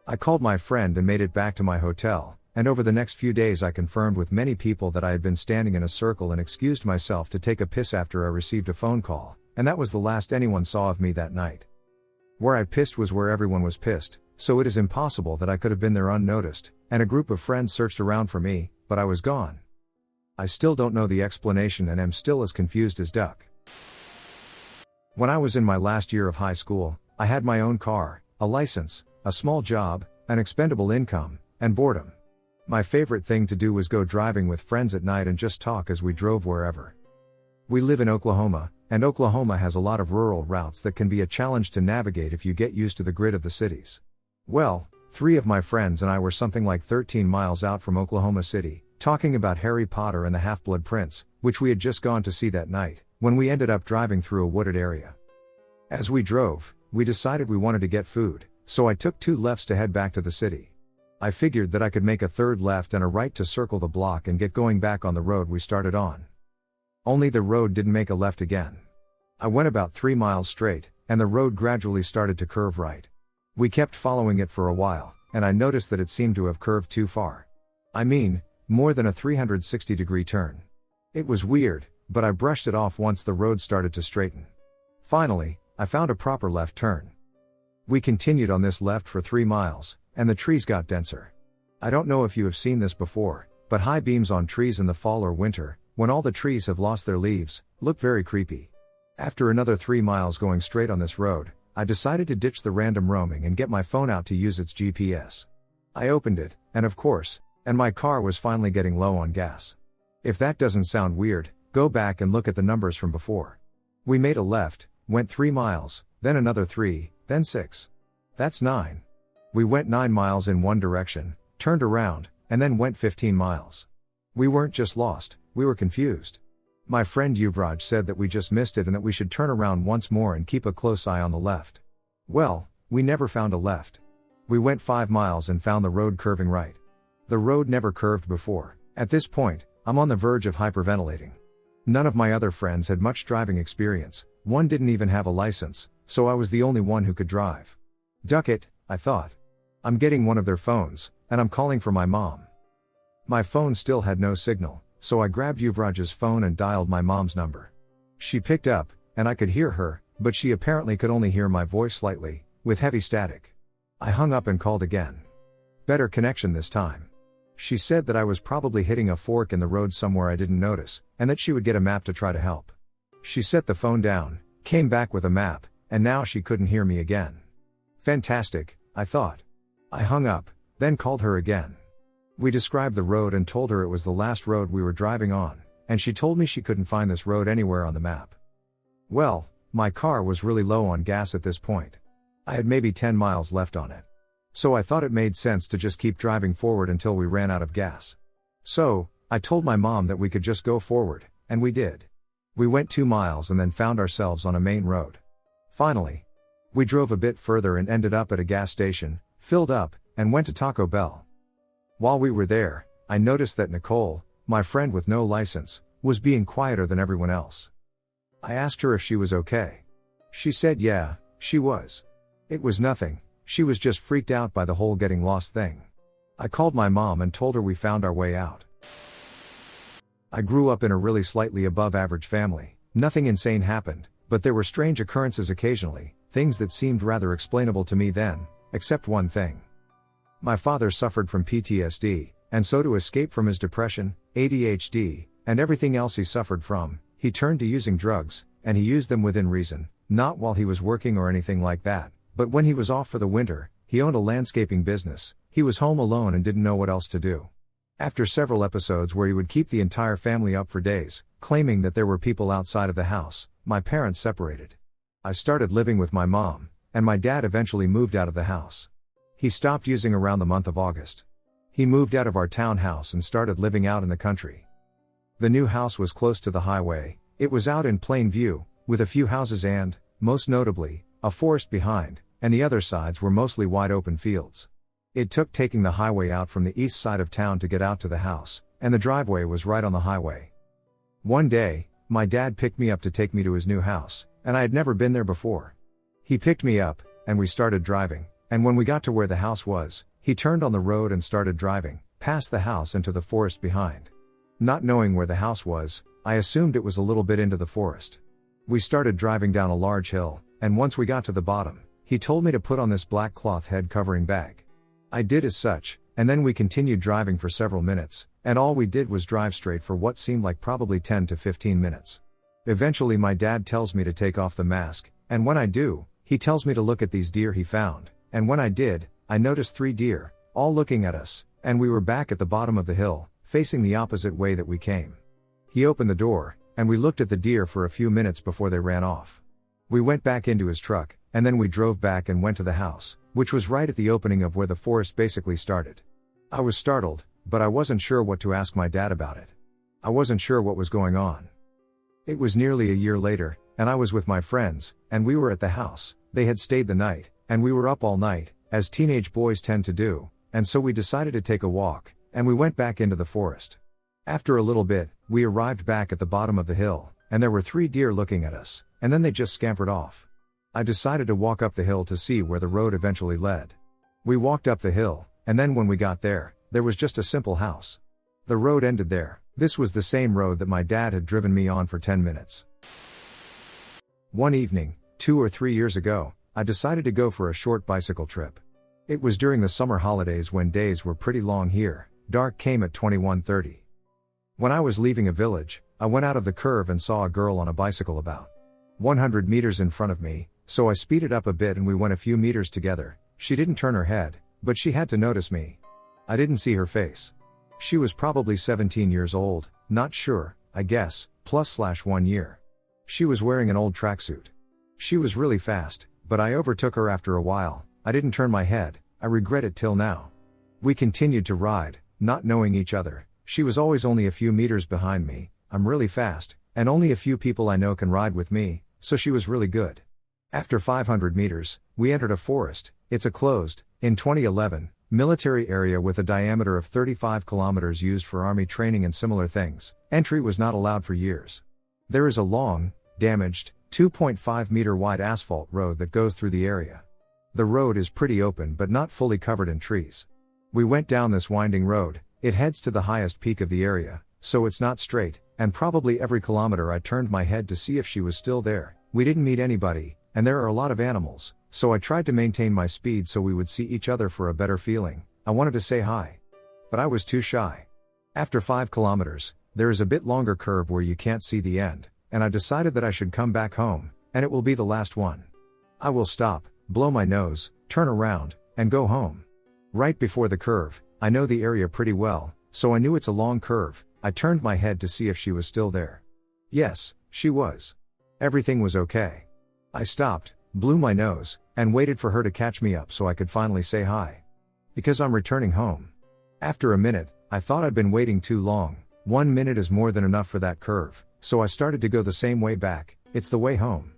I called my friend and made it back to my hotel, and over the next few days I confirmed with many people that I had been standing in a circle and excused myself to take a piss after I received a phone call, and that was the last anyone saw of me that night. Where I pissed was where everyone was pissed, so it is impossible that I could have been there unnoticed, and a group of friends searched around for me, but I was gone. I still don't know the explanation and am still as confused as duck. When I was in my last year of high school, I had my own car, a license, a small job, an expendable income, and boredom. My favorite thing to do was go driving with friends at night and just talk as we drove wherever. We live in Oklahoma, and Oklahoma has a lot of rural routes that can be a challenge to navigate if you get used to the grid of the cities. Well, 3 of my friends and I were something like 13 miles out from Oklahoma City, talking about Harry Potter and the Half-Blood Prince, which we had just gone to see that night, when we ended up driving through a wooded area. As we drove, we decided we wanted to get food, so I took 2 lefts to head back to the city. I figured that I could make a 3rd left and a right to circle the block and get going back on the road we started on. Only the road didn't make a left again. I went about 3 miles straight, and the road gradually started to curve right. We kept following it for a while, and I noticed that it seemed to have curved too far. I mean, more than a 360-degree turn. It was weird, but I brushed it off once the road started to straighten. Finally, I found a proper left turn. We continued on this left for 3 miles, and the trees got denser. I don't know if you have seen this before, but high beams on trees in the fall or winter, when all the trees have lost their leaves, look very creepy. After another 3 miles going straight on this road, I decided to ditch the random roaming and get my phone out to use its GPS. I opened it, and of course, my car was finally getting low on gas. If that doesn't sound weird, go back and look at the numbers from before. We made a left, went 3 miles, then another 3, then 6. That's 9. We went 9 miles in one direction, turned around, and then went 15 miles. We weren't just lost, we were confused. My friend Yuvraj said that we just missed it and that we should turn around once more and keep a close eye on the left. Well, we never found a left. We went 5 miles and found the road curving right. The road never curved before. At this point, I'm on the verge of hyperventilating. None of my other friends had much driving experience, one didn't even have a license, so I was the only one who could drive. Duck it, I thought. I'm getting one of their phones, and I'm calling for my mom. My phone still had no signal, so I grabbed Yuvraj's phone and dialed my mom's number. She picked up, and I could hear her, but she apparently could only hear my voice slightly, with heavy static. I hung up and called again. Better connection this time. She said that I was probably hitting a fork in the road somewhere I didn't notice, and that she would get a map to try to help. She set the phone down, came back with a map, and now she couldn't hear me again. Fantastic, I thought. I hung up, then called her again. We described the road and told her it was the last road we were driving on, and she told me she couldn't find this road anywhere on the map. Well, my car was really low on gas at this point. I had maybe 10 miles left on it. So I thought it made sense to just keep driving forward until we ran out of gas. So, I told my mom that we could just go forward, and we did. We went 2 miles and then found ourselves on a main road. Finally, we drove a bit further and ended up at a gas station, filled up, and went to Taco Bell. While we were there, I noticed that Nicole, my friend with no license, was being quieter than everyone else. I asked her if she was okay. She said yeah, she was. It was nothing, she was just freaked out by the whole getting lost thing. I called my mom and told her we found our way out. I grew up in a really slightly above average family. Nothing insane happened, but there were strange occurrences occasionally, things that seemed rather explainable to me then, except one thing. My father suffered from PTSD, and so to escape from his depression, ADHD, and everything else he suffered from, he turned to using drugs, and he used them within reason, not while he was working or anything like that, but when he was off for the winter. He owned a landscaping business, he was home alone and didn't know what else to do. After several episodes where he would keep the entire family up for days, claiming that there were people outside of the house, my parents separated. I started living with my mom, and my dad eventually moved out of the house. He stopped using around the month of August. He moved out of our townhouse and started living out in the country. The new house was close to the highway, it was out in plain view, with a few houses and, most notably, a forest behind, and the other sides were mostly wide open fields. It took taking the highway out from the east side of town to get out to the house, and the driveway was right on the highway. One day, my dad picked me up to take me to his new house, and I had never been there before. He picked me up, and we started driving, and when we got to where the house was, he turned on the road and started driving, past the house into the forest behind. Not knowing where the house was, I assumed it was a little bit into the forest. We started driving down a large hill, and once we got to the bottom, he told me to put on this black cloth head covering bag. I did as such, and then we continued driving for several minutes, and all we did was drive straight for what seemed like probably 10 to 15 minutes. Eventually my dad tells me to take off the mask, and when I do, he tells me to look at these deer he found, and when I did, I noticed 3 deer, all looking at us, and we were back at the bottom of the hill, facing the opposite way that we came. He opened the door, and we looked at the deer for a few minutes before they ran off. We went back into his truck, and then we drove back and went to the house, which was right at the opening of where the forest basically started. I was startled, but I wasn't sure what to ask my dad about it. I wasn't sure what was going on. It was nearly a year later, and I was with my friends, and we were at the house. They had stayed the night, and we were up all night, as teenage boys tend to do, and so we decided to take a walk, and we went back into the forest. After a little bit, we arrived back at the bottom of the hill, and there were 3 deer looking at us, and then they just scampered off. I decided to walk up the hill to see where the road eventually led. We walked up the hill, and then when we got there, there was just a simple house. The road ended there. This was the same road that my dad had driven me on for 10 minutes. One evening, 2 or 3 years ago, I decided to go for a short bicycle trip. It was during the summer holidays when days were pretty long here. Dark came at 21:30. When I was leaving a village, I went out of the curve and saw a girl on a bicycle about 100 meters in front of me, so I speeded up a bit and we went a few meters together. She didn't turn her head, but she had to notice me. I didn't see her face. She was probably 17 years old, not sure, I guess, +/1 year. She was wearing an old tracksuit. She was really fast, but I overtook her after a while. I didn't turn my head, I regret it till now. We continued to ride, not knowing each other. She was always only a few meters behind me. I'm really fast, and only a few people I know can ride with me, so she was really good. After 500 meters, we entered a forest. It's a closed, in 2011, military area with a diameter of 35 kilometers used for army training and similar things. Entry was not allowed for years. There is a long, damaged, 2.5 meter wide asphalt road that goes through the area. The road is pretty open but not fully covered in trees. We went down this winding road. It heads to the highest peak of the area, so it's not straight, and probably every kilometer I turned my head to see if she was still there. We didn't meet anybody, and there are a lot of animals, so I tried to maintain my speed so we would see each other for a better feeling. I wanted to say hi, but I was too shy. After 5 kilometers, there is a bit longer curve where you can't see the end, and I decided that I should come back home, and it will be the last one. I will stop, blow my nose, turn around, and go home. Right before the curve, I know the area pretty well, so I knew it's a long curve. I turned my head to see if she was still there. Yes, she was. Everything was okay. I stopped, blew my nose, and waited for her to catch me up so I could finally say hi. Because I'm returning home. After a minute, I thought I'd been waiting too long. 1 minute is more than enough for that curve, so I started to go the same way back. It's the way home.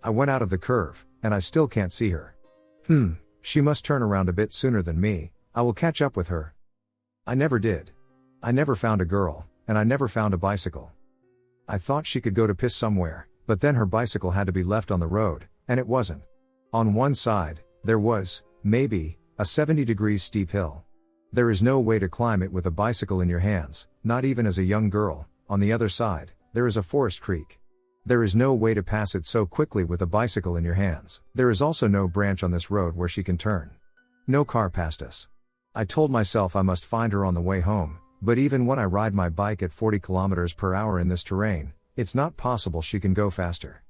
I went out of the curve, and I still can't see her. She must turn around a bit sooner than me. I will catch up with her. I never did. I never found a girl, and I never found a bicycle. I thought she could go to piss somewhere, but then her bicycle had to be left on the road, and it wasn't. On one side, there was, maybe, a 70-degree steep hill. There is no way to climb it with a bicycle in your hands, not even as a young girl. On the other side, there is a forest creek. There is no way to pass it so quickly with a bicycle in your hands. There is also no branch on this road where she can turn. No car passed us. I told myself I must find her on the way home, but even when I ride my bike at 40 kilometers per hour in this terrain, it's not possible she can go faster.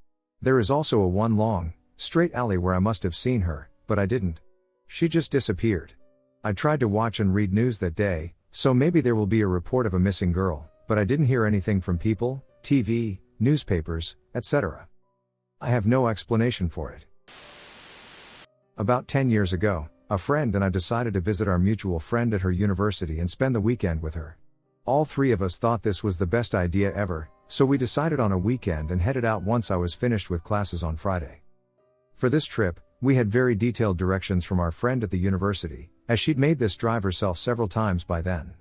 There is also a one long, straight alley where I must have seen her, but I didn't. She just disappeared. I tried to watch and read news that day, so maybe there will be a report of a missing girl, but I didn't hear anything from people, TV, newspapers, etc. I have no explanation for it. About 10 years ago, a friend and I decided to visit our mutual friend at her university and spend the weekend with her. All three of us thought this was the best idea ever, so we decided on a weekend and headed out once I was finished with classes on Friday. For this trip, we had very detailed directions from our friend at the university, as she'd made this drive herself several times by then.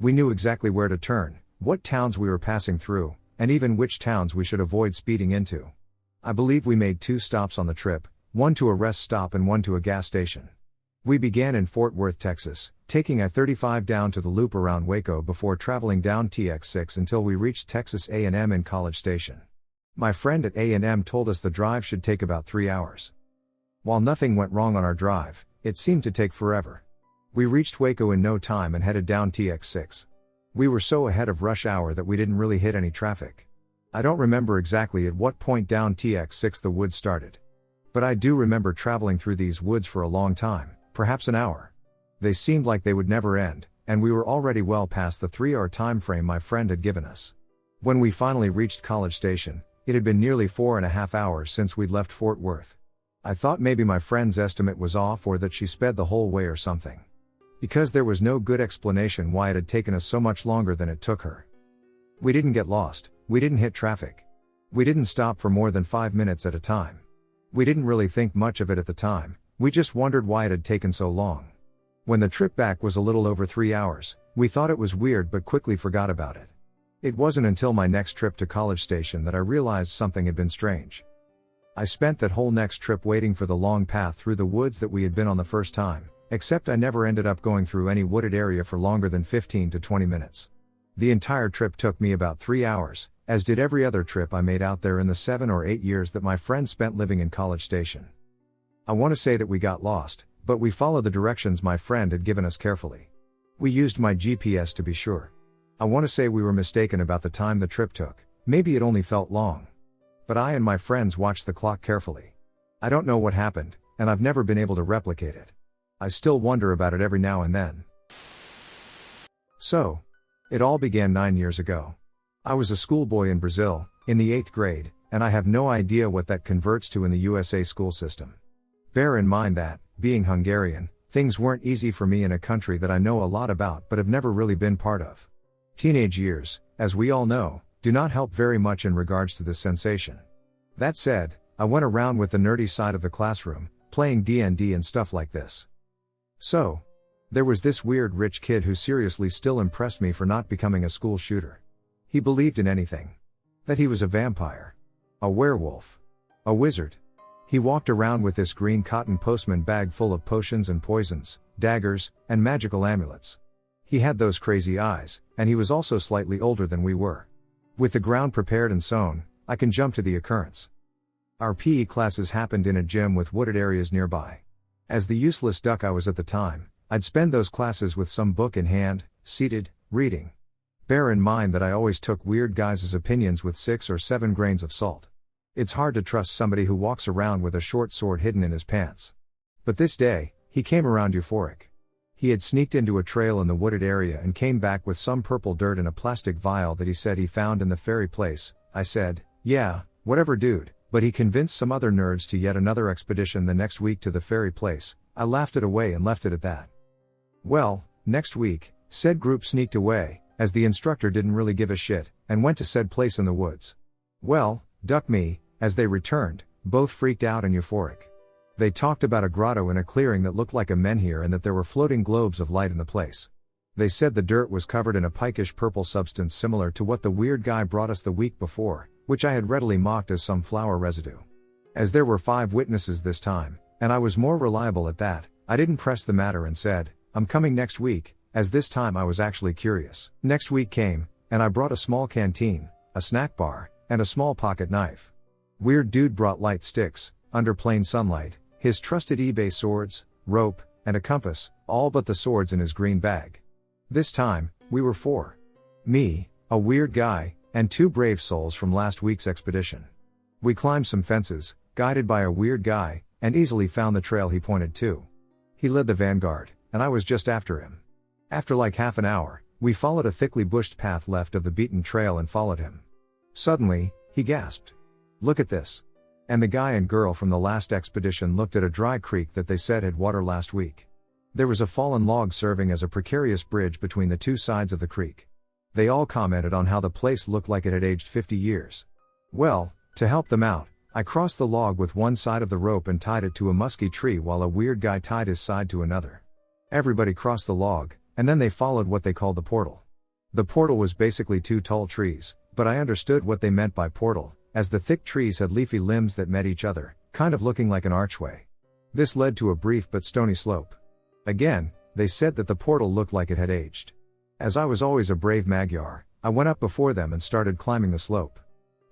We knew exactly where to turn, what towns we were passing through, and even which towns we should avoid speeding into. I believe we made 2 stops on the trip, one to a rest stop and one to a gas station. We began in Fort Worth, Texas, taking I-35 down to the loop around Waco before traveling down TX6 until we reached Texas A&M in College Station. My friend at A&M told us the drive should take about 3 hours. While nothing went wrong on our drive, it seemed to take forever. We reached Waco in no time and headed down TX6. We were so ahead of rush hour that we didn't really hit any traffic. I don't remember exactly at what point down TX6 the woods started. But I do remember traveling through these woods for a long time, perhaps an hour. They seemed like they would never end, and we were already well past the 3-hour time frame my friend had given us. When we finally reached College Station, it had been nearly 4.5 hours since we'd left Fort Worth. I thought maybe my friend's estimate was off or that she sped the whole way or something. Because there was no good explanation why it had taken us so much longer than it took her. We didn't get lost, we didn't hit traffic. We didn't stop for more than 5 minutes at a time. We didn't really think much of it at the time, we just wondered why it had taken so long. When the trip back was a little over 3 hours, we thought it was weird but quickly forgot about it. It wasn't until my next trip to College Station that I realized something had been strange. I spent that whole next trip waiting for the long path through the woods that we had been on the first time. Except I never ended up going through any wooded area for longer than 15 to 20 minutes. The entire trip took me about 3 hours, as did every other trip I made out there in the 7 or 8 years that my friend spent living in College Station. I want to say that we got lost, but we followed the directions my friend had given us carefully. We used my GPS to be sure. I want to say we were mistaken about the time the trip took, maybe it only felt long. But I and my friends watched the clock carefully. I don't know what happened, and I've never been able to replicate it. I still wonder about it every now and then. So, it all began 9 years ago. I was a schoolboy in Brazil, in the 8th grade, and I have no idea what that converts to in the USA school system. Bear in mind that, being Hungarian, things weren't easy for me in a country that I know a lot about but have never really been part of. Teenage years, as we all know, do not help very much in regards to this sensation. That said, I went around with the nerdy side of the classroom, playing D&D and stuff like this. So, there was this weird rich kid who seriously still impressed me for not becoming a school shooter. He believed in anything. That he was a vampire. A werewolf. A wizard. He walked around with this green cotton postman bag full of potions and poisons, daggers, and magical amulets. He had those crazy eyes, and he was also slightly older than we were. With the ground prepared and sown, I can jump to the occurrence. Our PE classes happened in a gym with wooded areas nearby. As the useless duck I was at the time, I'd spend those classes with some book in hand, seated, reading. Bear in mind that I always took weird guys' opinions with 6 or 7 grains of salt. It's hard to trust somebody who walks around with a short sword hidden in his pants. But this day, he came around euphoric. He had sneaked into a trail in the wooded area and came back with some purple dirt in a plastic vial that he said he found in the fairy place. I said, yeah, Whatever dude, but he convinced some other nerds to yet another expedition the next week to the ferry place. I laughed it away and left it at that. Well, next week, said group sneaked away, as the instructor didn't really give a shit, and went to said place in the woods. Well, duck me, as they returned, both freaked out and euphoric. They talked about a grotto in a clearing that looked like a menhir and that there were floating globes of light in the place. They said the dirt was covered in a pinkish purple substance similar to what the weird guy brought us the week before, which I had readily mocked as some flower residue. As there were 5 witnesses this time, and I was more reliable at that, I didn't press the matter and said, I'm coming next week, as this time I was actually curious. Next week came, and I brought a small canteen, a snack bar, and a small pocket knife. Weird dude brought light sticks, under plain sunlight, his trusted eBay swords, rope, and a compass, all but the swords in his green bag. This time, we were 4. Me, a weird guy, and 2 brave souls from last week's expedition. We climbed some fences, guided by a weird guy, and easily found the trail he pointed to. He led the vanguard, and I was just after him. After like half an hour, we followed a thickly bushed path left of the beaten trail and followed him. Suddenly, he gasped. Look at this. And the guy and girl from the last expedition looked at a dry creek that they said had water last week. There was a fallen log serving as a precarious bridge between the 2 sides of the creek. They all commented on how the place looked like it had aged 50 years. Well, to help them out, I crossed the log with one side of the rope and tied it to a musky tree while a weird guy tied his side to another. Everybody crossed the log, and then they followed what they called the portal. The portal was basically 2 tall trees, but I understood what they meant by portal, as the thick trees had leafy limbs that met each other, kind of looking like an archway. This led to a brief but stony slope. Again, they said that the portal looked like it had aged. As I was always a brave Magyar, I went up before them and started climbing the slope.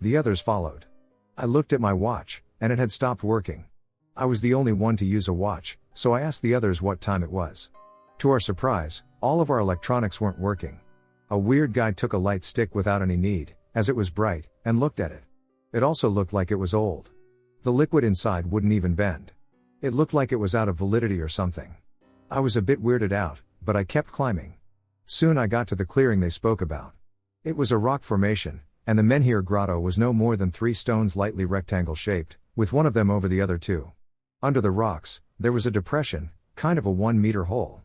The others followed. I looked at my watch, and it had stopped working. I was the only one to use a watch, so I asked the others what time it was. To our surprise, all of our electronics weren't working. A weird guy took a light stick without any need, as it was bright, and looked at it. It also looked like it was old. The liquid inside wouldn't even bend. It looked like it was out of validity or something. I was a bit weirded out, but I kept climbing. Soon I got to the clearing they spoke about. It was a rock formation, and the menhir grotto was no more than 3 stones lightly rectangle-shaped, with one of them over the other 2. Under the rocks, there was a depression, kind of a 1-meter hole.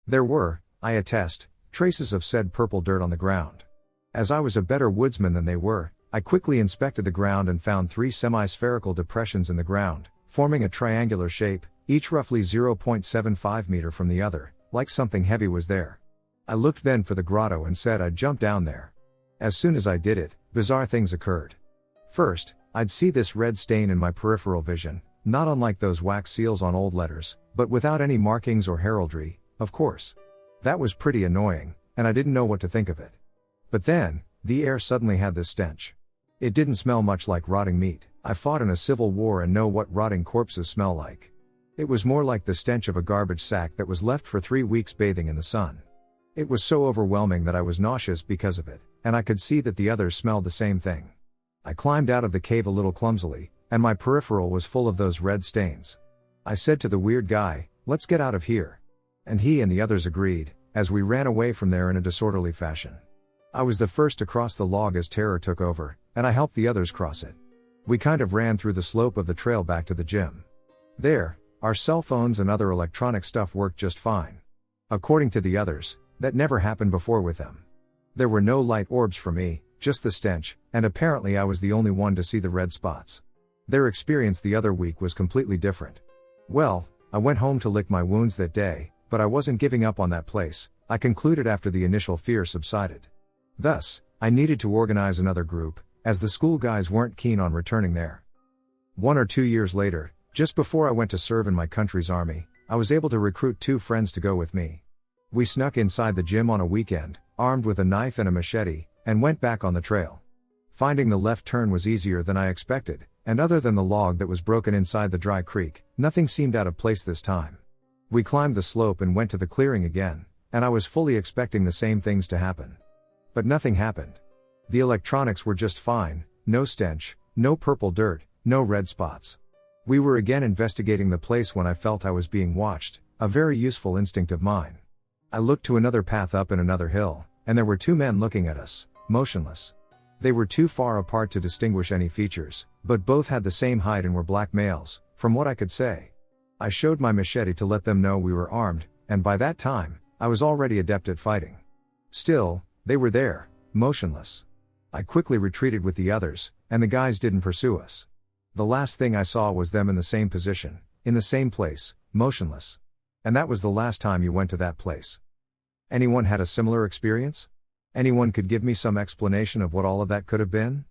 There were, I attest, traces of said purple dirt on the ground. As I was a better woodsman than they were, I quickly inspected the ground and found 3 semi-spherical depressions in the ground, forming a triangular shape, each roughly 0.75 meter from the other, like something heavy was there. I looked then for the grotto and said I'd jump down there. As soon as I did it, bizarre things occurred. First, I'd see this red stain in my peripheral vision, not unlike those wax seals on old letters, but without any markings or heraldry, of course. That was pretty annoying, and I didn't know what to think of it. But then, the air suddenly had this stench. It didn't smell much like rotting meat. I fought in a civil war and know what rotting corpses smell like. It was more like the stench of a garbage sack that was left for 3 weeks bathing in the sun. It was so overwhelming that I was nauseous because of it, and I could see that the others smelled the same thing. I climbed out of the cave a little clumsily, and my peripheral was full of those red stains. I said to the weird guy, "Let's get out of here." And he and the others agreed, as we ran away from there in a disorderly fashion. I was the first to cross the log as terror took over, and I helped the others cross it. We kind of ran through the slope of the trail back to the gym. There, our cell phones and other electronic stuff worked just fine. According to the others, that never happened before with them. There were no light orbs for me, just the stench, and apparently I was the only one to see the red spots. Their experience the other week was completely different. Well, I went home to lick my wounds that day, but I wasn't giving up on that place, I concluded after the initial fear subsided. Thus, I needed to organize another group, as the school guys weren't keen on returning there. 1 or 2 years later, just before I went to serve in my country's army, I was able to recruit 2 friends to go with me. We snuck inside the gym on a weekend, armed with a knife and a machete, and went back on the trail. Finding the left turn was easier than I expected, and other than the log that was broken inside the dry creek, nothing seemed out of place this time. We climbed the slope and went to the clearing again, and I was fully expecting the same things to happen. But nothing happened. The electronics were just fine, no stench, no purple dirt, no red spots. We were again investigating the place when I felt I was being watched, a very useful instinct of mine. I looked to another path up in another hill, and there were 2 men looking at us, motionless. They were too far apart to distinguish any features, but both had the same height and were black males, from what I could say. I showed my machete to let them know we were armed, and by that time, I was already adept at fighting. Still, they were there, motionless. I quickly retreated with the others, and the guys didn't pursue us. The last thing I saw was them in the same position, in the same place, motionless. And that was the last time you went to that place. Anyone had a similar experience? Anyone could give me some explanation of what all of that could have been?